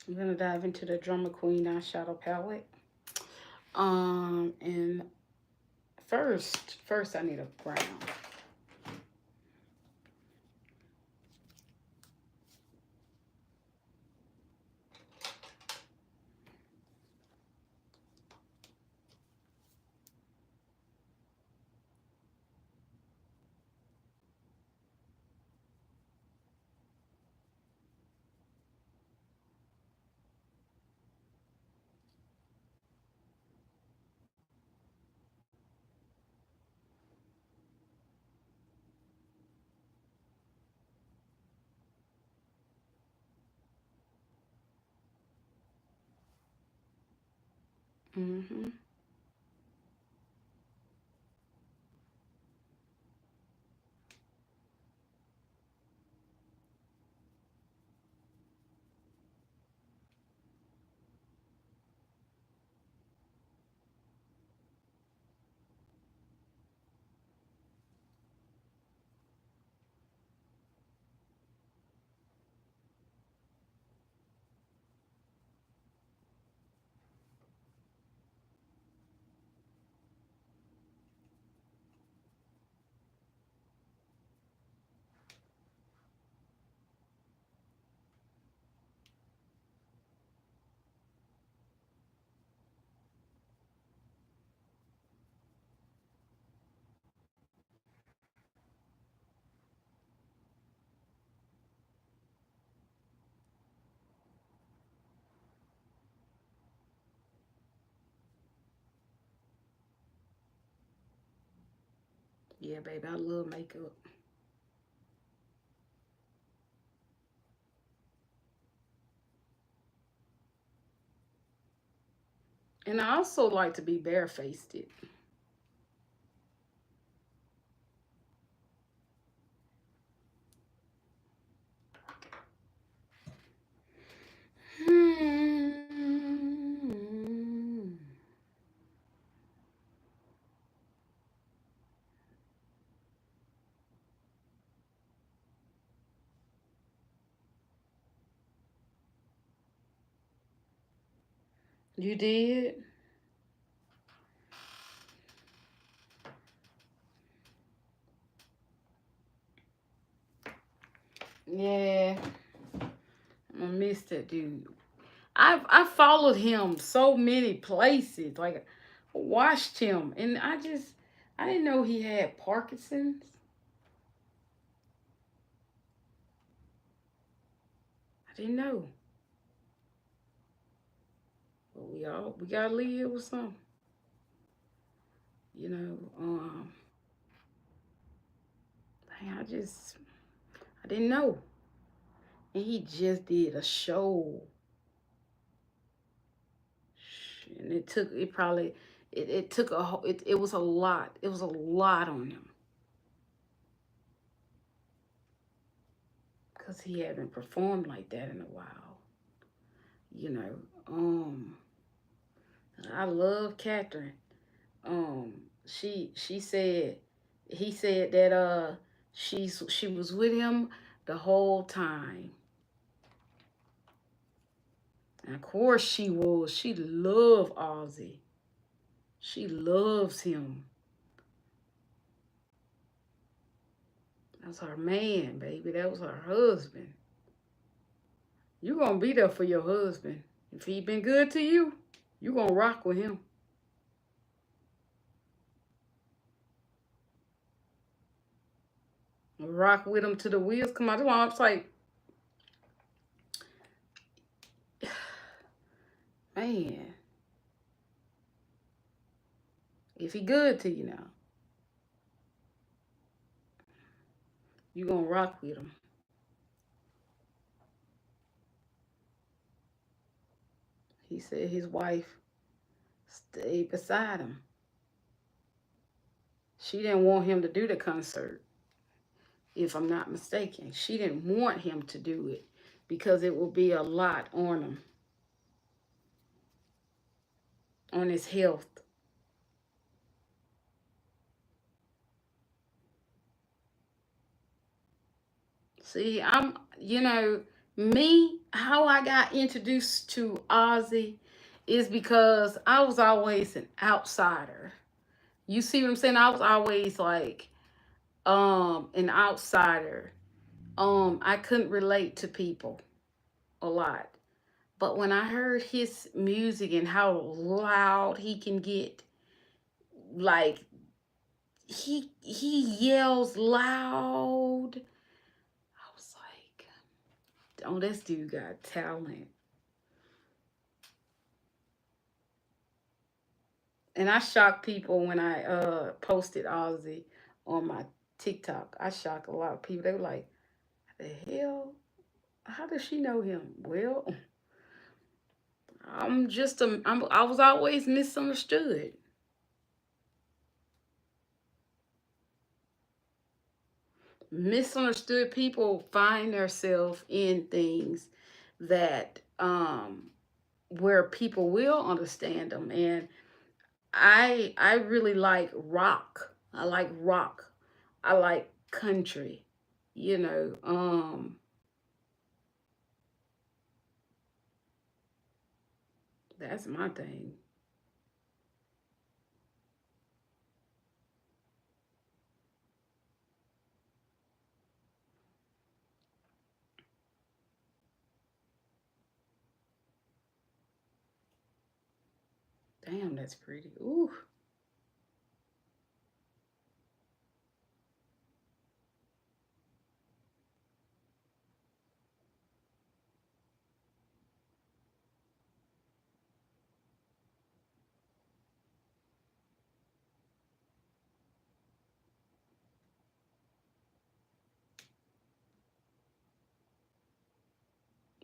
A: I'm gonna dive into the Drummer Queen eyeshadow palette. And first I need a brown. Mm-hmm. Yeah, baby, I love makeup. And I also like to be barefaced. Hmm. You did? Yeah. I miss that dude. I followed him so many places. Like watched him and I didn't know he had Parkinson's. I didn't know. But we gotta live with something. You know, I didn't know. And he just did a show. And it took it was a lot. It was a lot on him. Because he hadn't performed like that in a while. You know. I love Catherine. She said he said that she was with him the whole time. And of course she was. She loved Ozzy. She loves him. That's her man, baby. That was her husband. You gonna be there for your husband. If he been good to you, you gonna rock with him. Rock with him till the wheels come out. I was like, man, if he good to you now, you gonna rock with him. He said his wife stayed beside him. She didn't want him to do the concert, if I'm not mistaken. She didn't want him to do it because it will be a lot on his health. See, I'm, you know, Me, how I got introduced to Ozzy is because I was always an outsider. You see what I'm saying? I was always like an outsider. I couldn't relate to people a lot. But when I heard his music and how loud he can get, like he yells loud. I was like, oh, this dude got talent. And I shocked people when I posted Ozzy on my TikTok. I shocked a lot of people. They were like, the hell? How does she know him? Well, I was always misunderstood. Misunderstood people find themselves in things that where people will understand them. And I really like rock. I like rock. I like country. You know, that's my thing. Damn, that's pretty. Ooh,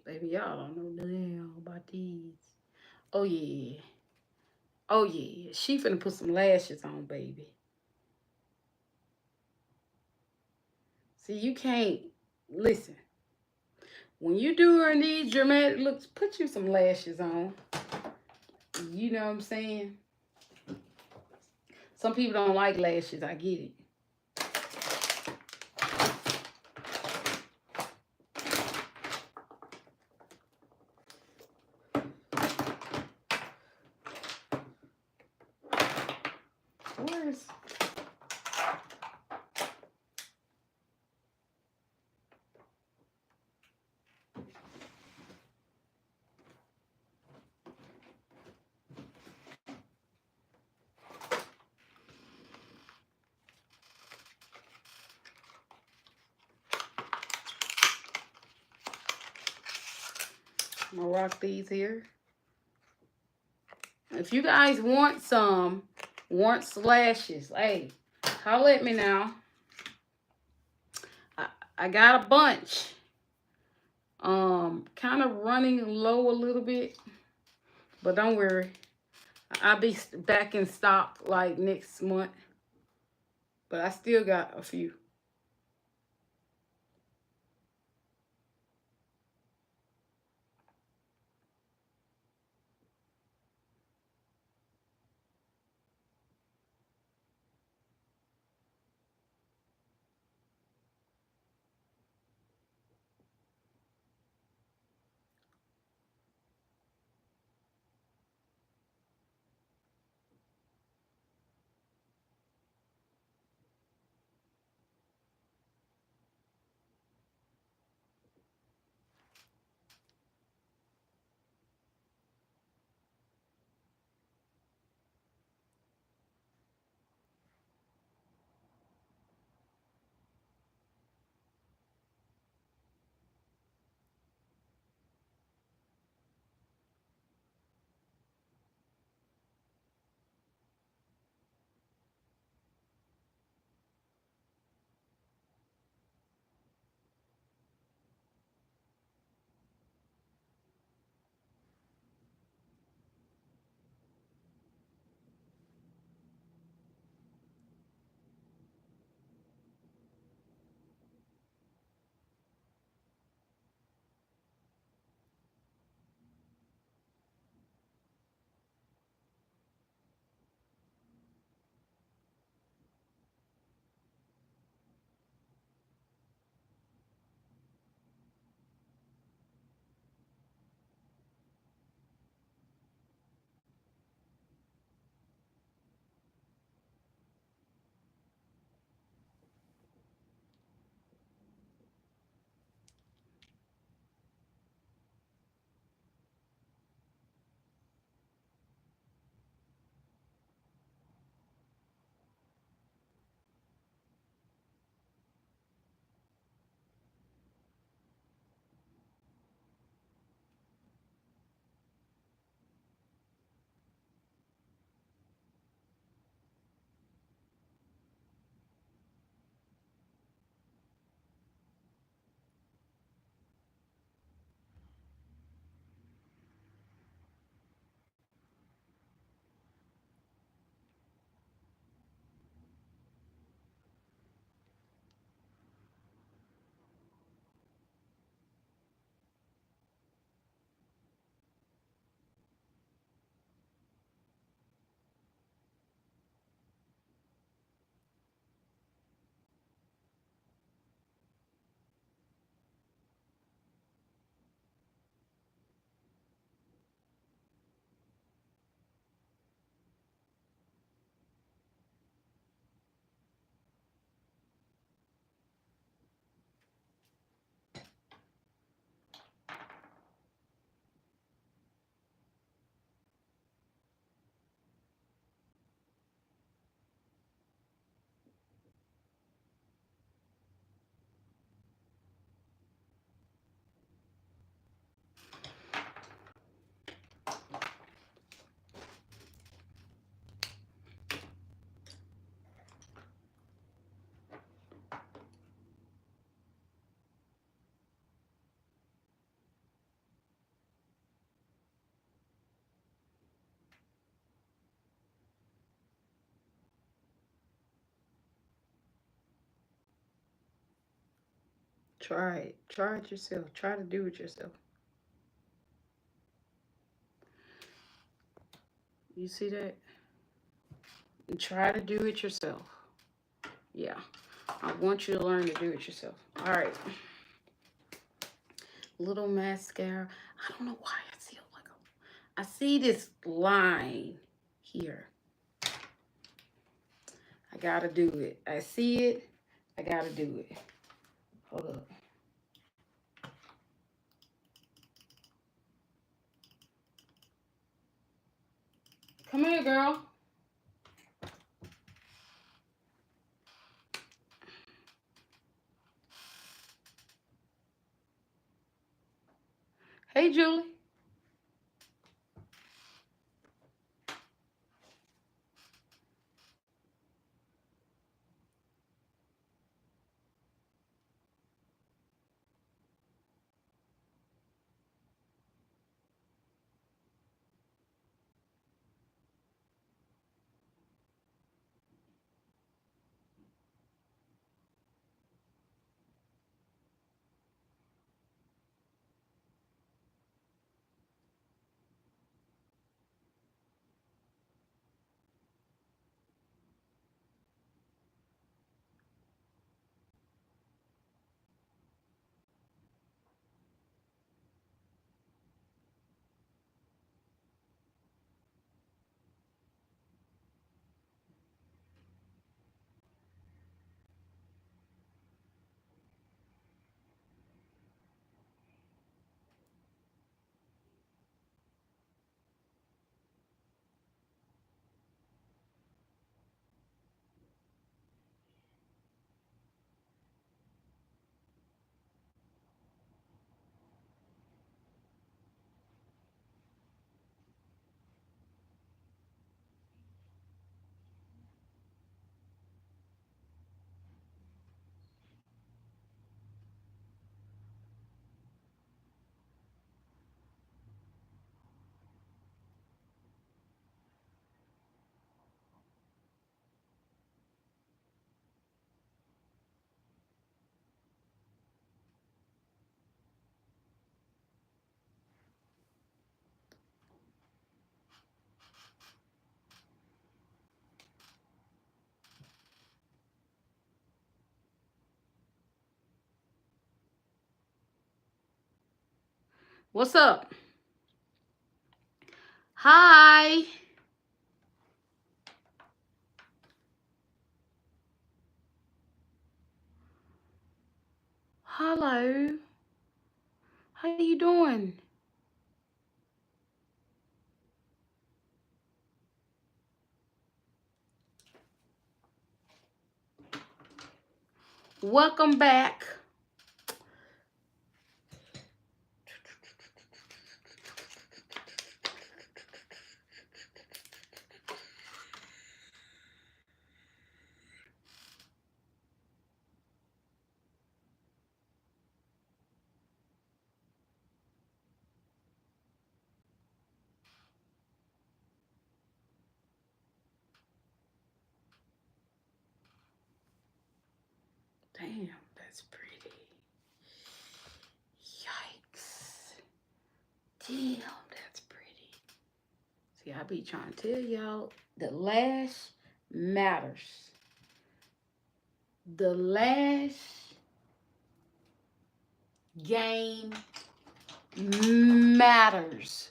A: baby, y'all don't know nothing about these. Oh yeah. Oh yeah. She finna put some lashes on, baby. See, you can't listen. When you do her these dramatic looks, put you some lashes on. You know what I'm saying? Some people don't like lashes. I get it. Where's I'm gonna rock these here? If you guys want lashes, hey, holla at me now. I, I got a bunch. Kind of running low a little bit, but don't worry. I'll be back in stock like next month. But I still got a few. Try it. Try it yourself. Try to do it yourself. You see that? And try to do it yourself. Yeah. I want you to learn to do it yourself. All right. Little mascara. I don't know why I see it like I see this line here. I gotta do it. I see it. I gotta do it. Hold up. Come here, girl. Hey, Julie. What's up? Hi. Hello. How you doing? Welcome back. Damn, that's pretty. Yikes. Damn, that's pretty. See, I be trying to tell y'all the lash matters. The lash game matters.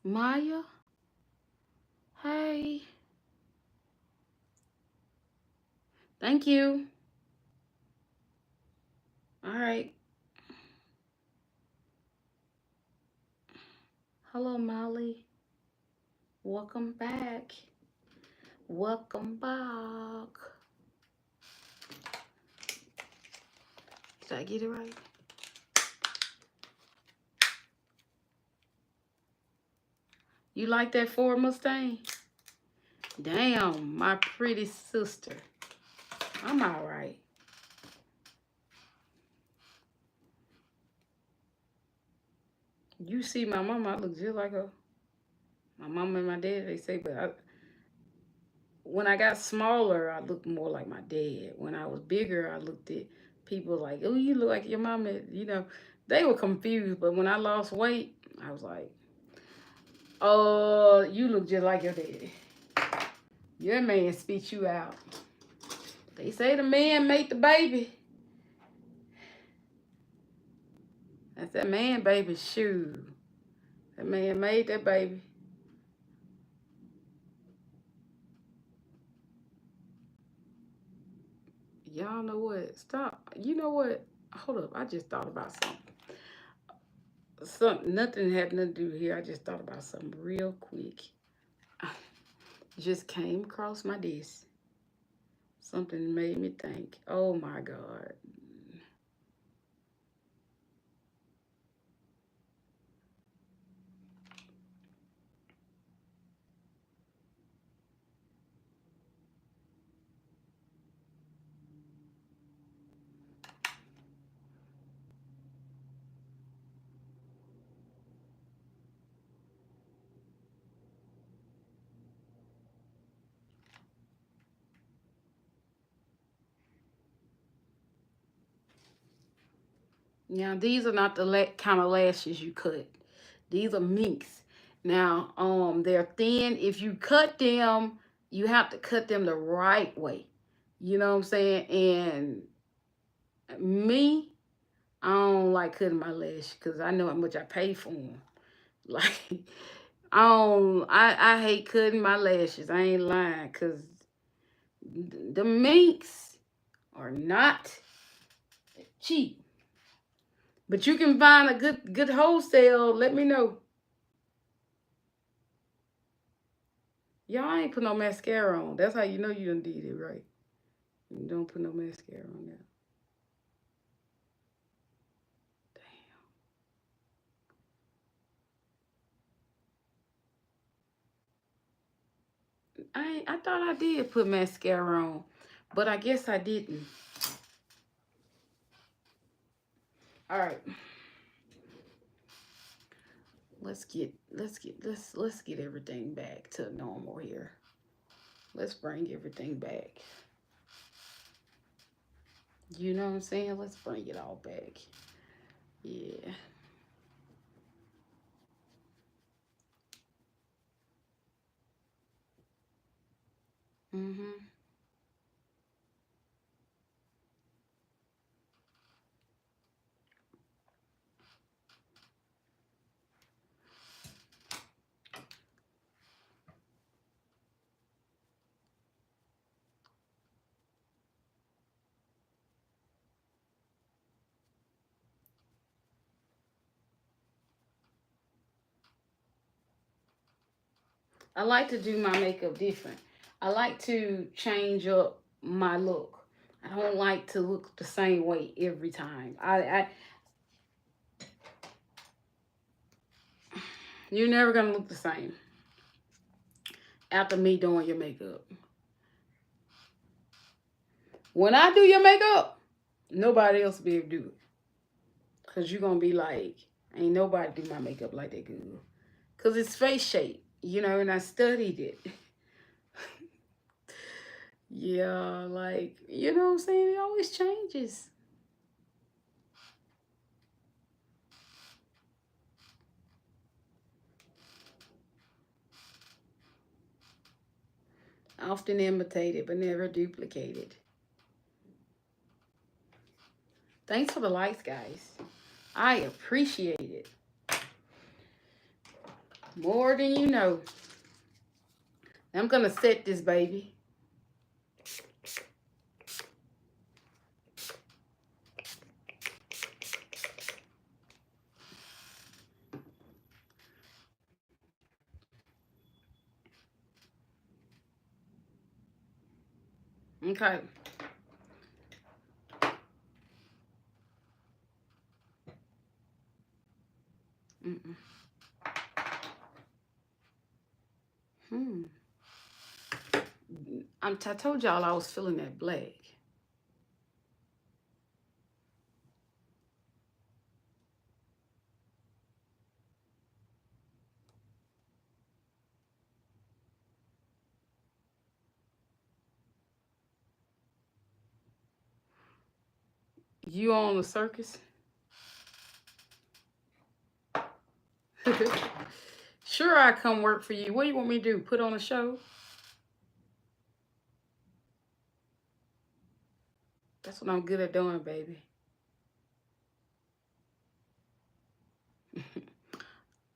A: Maya, hey. Thank you. All right. Hello, Molly. Welcome back. Welcome back. Did I get it right? You like that Ford Mustang? Damn, my pretty sister. I'm all right. You see my mama, I look just like her. My mama and my dad, they say, but when I got smaller, I looked more like my dad. When I was bigger, I looked at people like, oh, you look like your mama. You know, they were confused. But when I lost weight, I was like, oh, you look just like your daddy. Your man spit you out. They say the man made the baby. That's that man baby's shoe. That man made that baby. Y'all know what? Stop. You know what? Hold up. I just thought about something. Nothing had nothing to do here. I just thought about something real quick. Just came across my desk. Something made me think. Oh my God. Now these are not the kind of lashes you cut. These are minks. Now, they're thin. If you cut them, you have to cut them the right way. You know what I'm saying? And me, I don't like cutting my lashes because I know how much I pay for them. Like, I hate cutting my lashes. I ain't lying because the minks are not cheap. But you can find a good wholesale. Let me know. Y'all ain't put no mascara on. That's how you know you done did it right. You don't put no mascara on there. I thought I did put mascara on, but I guess I didn't. All right. Let's get everything back to normal here. Let's bring everything back. You know what I'm saying? Let's bring it all back. Yeah. Mhm. I like to do my makeup different. I like to change up my look. I don't like to look the same way every time. You're never gonna look the same after me doing your makeup. When I do your makeup, nobody else will be able to do it. Cause you're gonna be like, ain't nobody do my makeup like that good. Cause it's face shape, and I studied it. Yeah, like, you know what I'm saying? It always changes. Often imitated, but never duplicated. Thanks for the likes, guys. I appreciate it. More than you know. I'm gonna set this baby. Okay. Mm-mm. I told y'all I was feeling that black. You on the circus? Sure, I come work for you. What do you want me to do? Put on a show? That's what I'm good at doing, baby.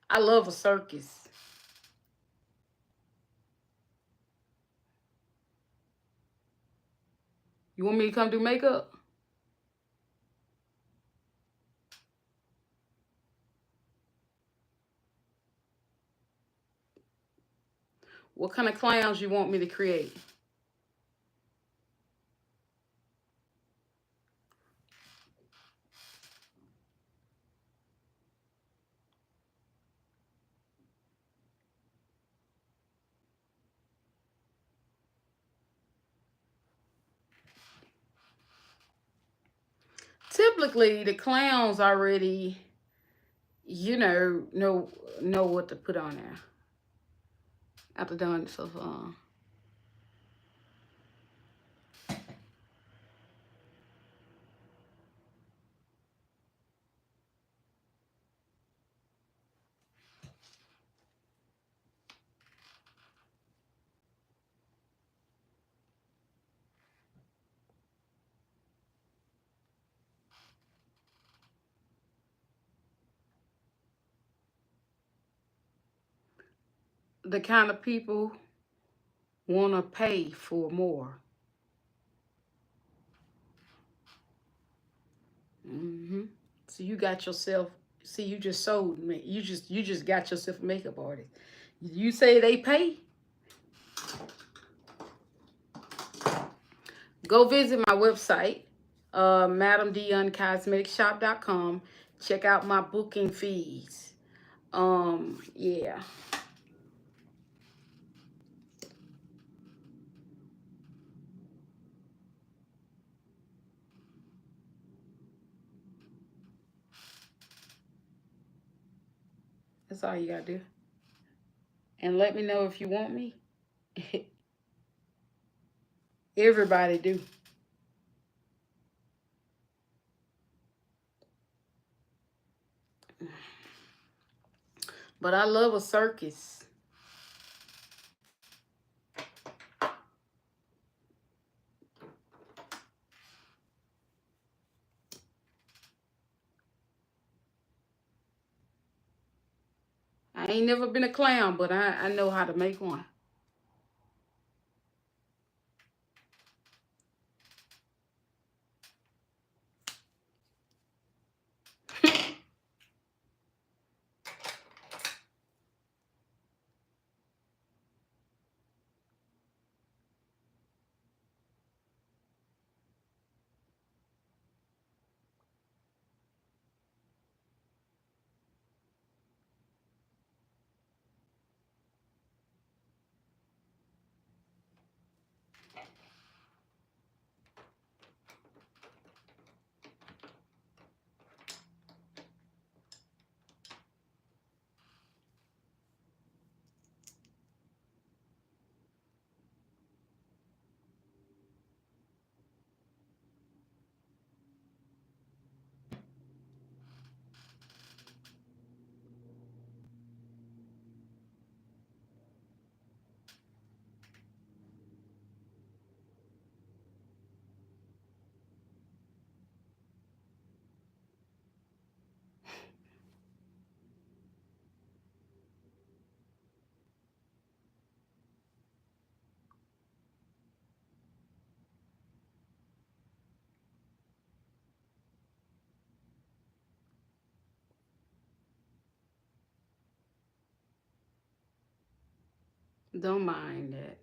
A: I love a circus. You want me to come do makeup? What kind of clowns you want me to create? Typically, the clowns already, know what to put on there. After done so the kind of people want to pay for more. So you got yourself. See, you just sold me. You just got yourself a makeup artist. You say they pay. Go visit my website, MadamDeonCosmeticShop.com. Check out my booking fees. Yeah. That's all you gotta do. And let me know if you want me. Everybody do. But I love a circus. I ain't never been a clown, but I know how to make one. Don't mind that.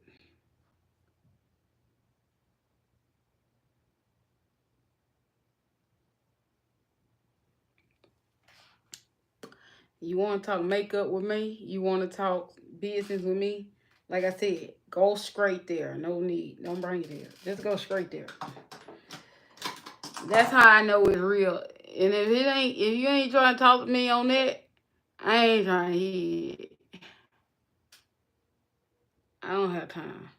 A: You want to talk makeup with me? You want to talk business with me? Like I said, Go straight there. No need. Don't bring it here. Just go straight there. That's how I know it's real. And if you ain't trying to talk to me on that, I ain't trying to hear it. I don't have time.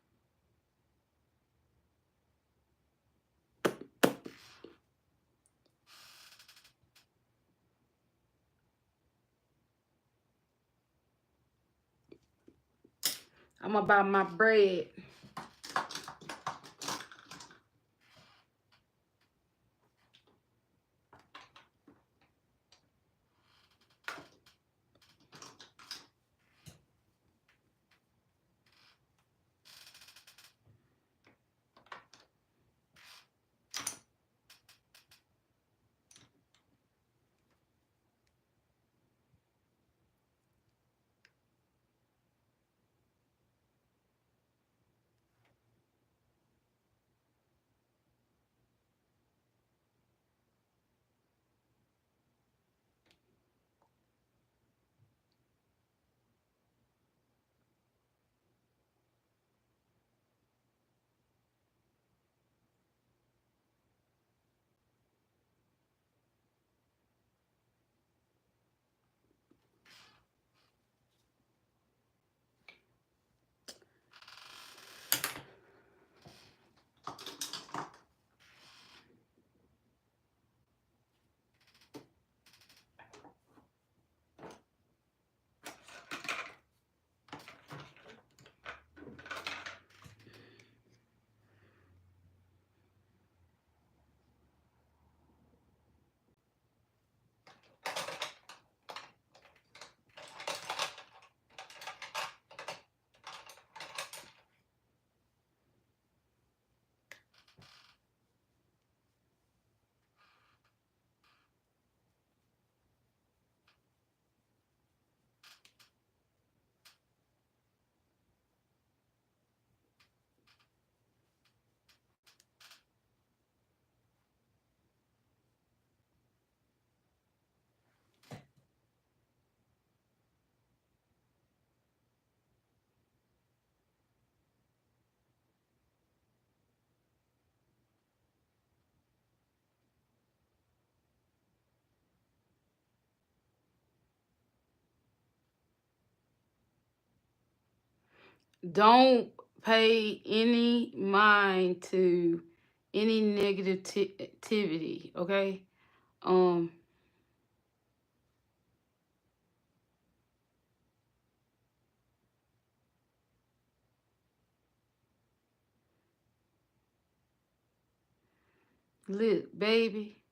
A: I'm about my bread. Don't pay any mind to any negativity, okay? Um, look, baby,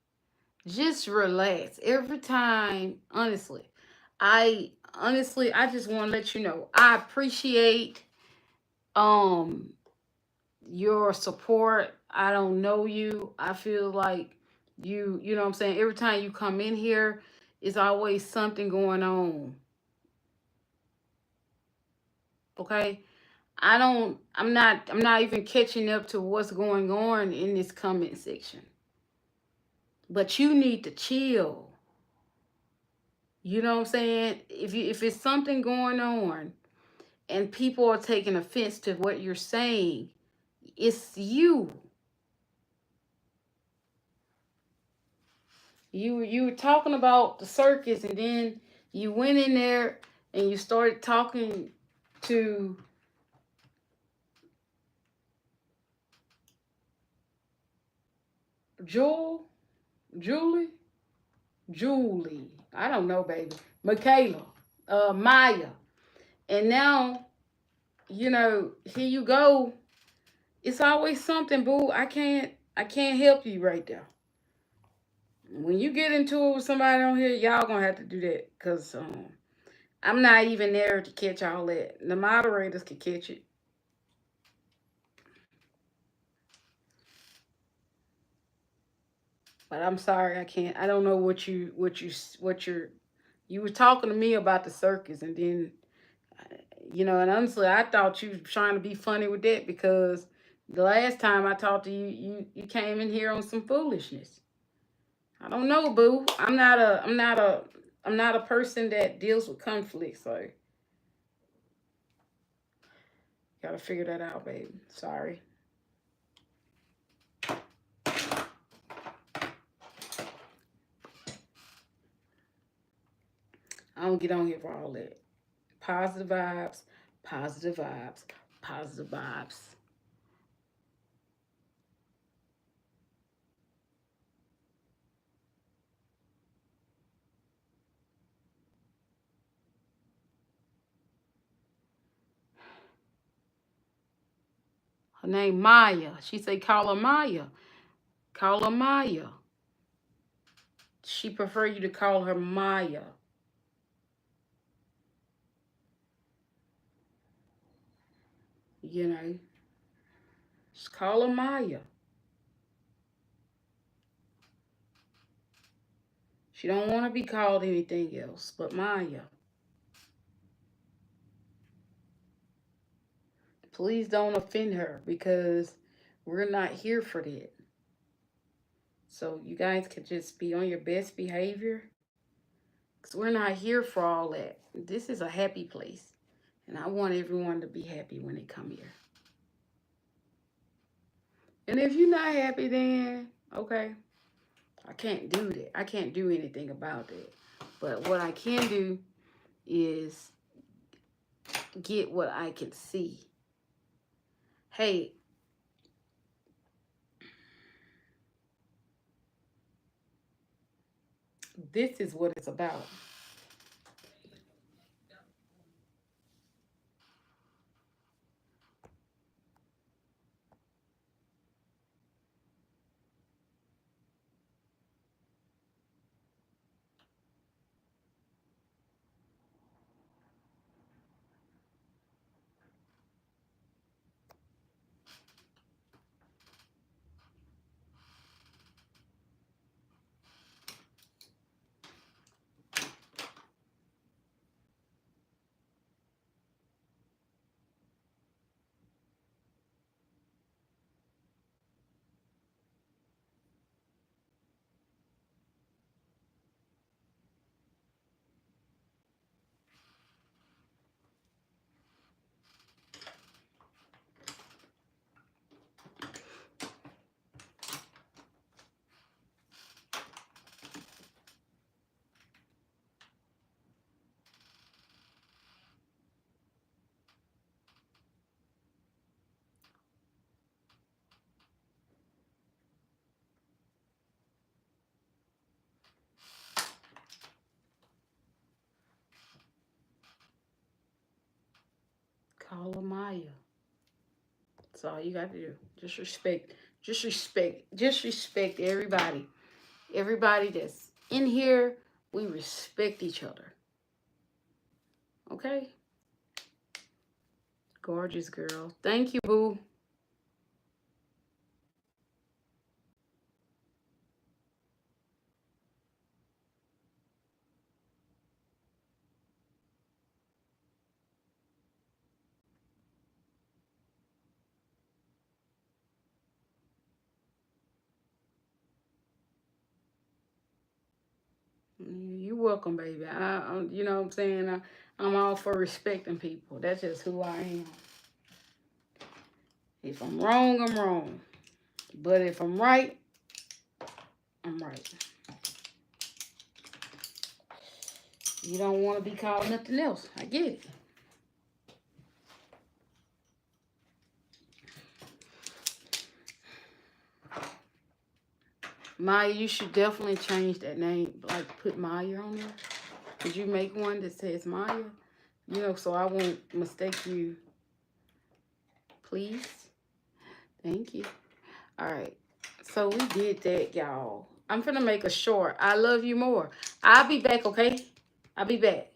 A: just relax. Every time, I just want to let you know, I appreciate um your support. I don't know you. I feel like you know what I'm saying? Every time you come in here, it's always something going on. Okay? I'm not even catching up to what's going on in this comment section. But you need to chill. You know what I'm saying? If it's something going on and people are taking offense to what you're saying, it's you. You were talking about the circus, and then you went in there and you started talking to Jewel, Julie, Julie. I don't know, baby. Michaela, Maya, and now here you go. It's always something, boo. I can't help you right there. When you get into it with somebody on here, y'all gonna have to do that, cause I'm not even there to catch all that. The moderators can catch it. But I'm sorry, I can't. I don't know you were talking to me about the circus, and then and honestly, I thought you was trying to be funny with that, because the last time I talked to you, you came in here on some foolishness. I don't know, boo. I'm not a person that deals with conflict. So Gotta figure that out, baby. Sorry. I don't get on here for all that. Positive vibes, positive vibes, positive vibes. Her name Maya. She say call her Maya. Call her Maya. She prefer you to call her Maya. You know, just call her Maya. She don't want to be called anything else but Maya. Please don't offend her because we're not here for that. So you guys could just be on your best behavior because we're not here for all that. This is a happy place. And I want everyone to be happy when they come here. And if you're not happy, then okay, I can't do that. I can't do anything about that. But what I can do is get what I can see. Hey, this is what it's about. Call her Maya. That's all you got to do. Just respect. Just respect. Just respect everybody. Everybody that's in here, we respect each other. Okay? Gorgeous girl. Thank you, boo. You're welcome, baby. You know what I'm saying? I'm all for respecting people. That's just who I am. If I'm wrong, I'm wrong. But if I'm right, I'm right. You don't want to be called nothing else. I get it. Maya, you should definitely change that name. Like, put Maya on there. Could you make one that says Maya? You know, so I won't mistake you. Please. Thank you. All right. So we did that, y'all. I'm finna make a short. I love you more. I'll be back, okay? I'll be back.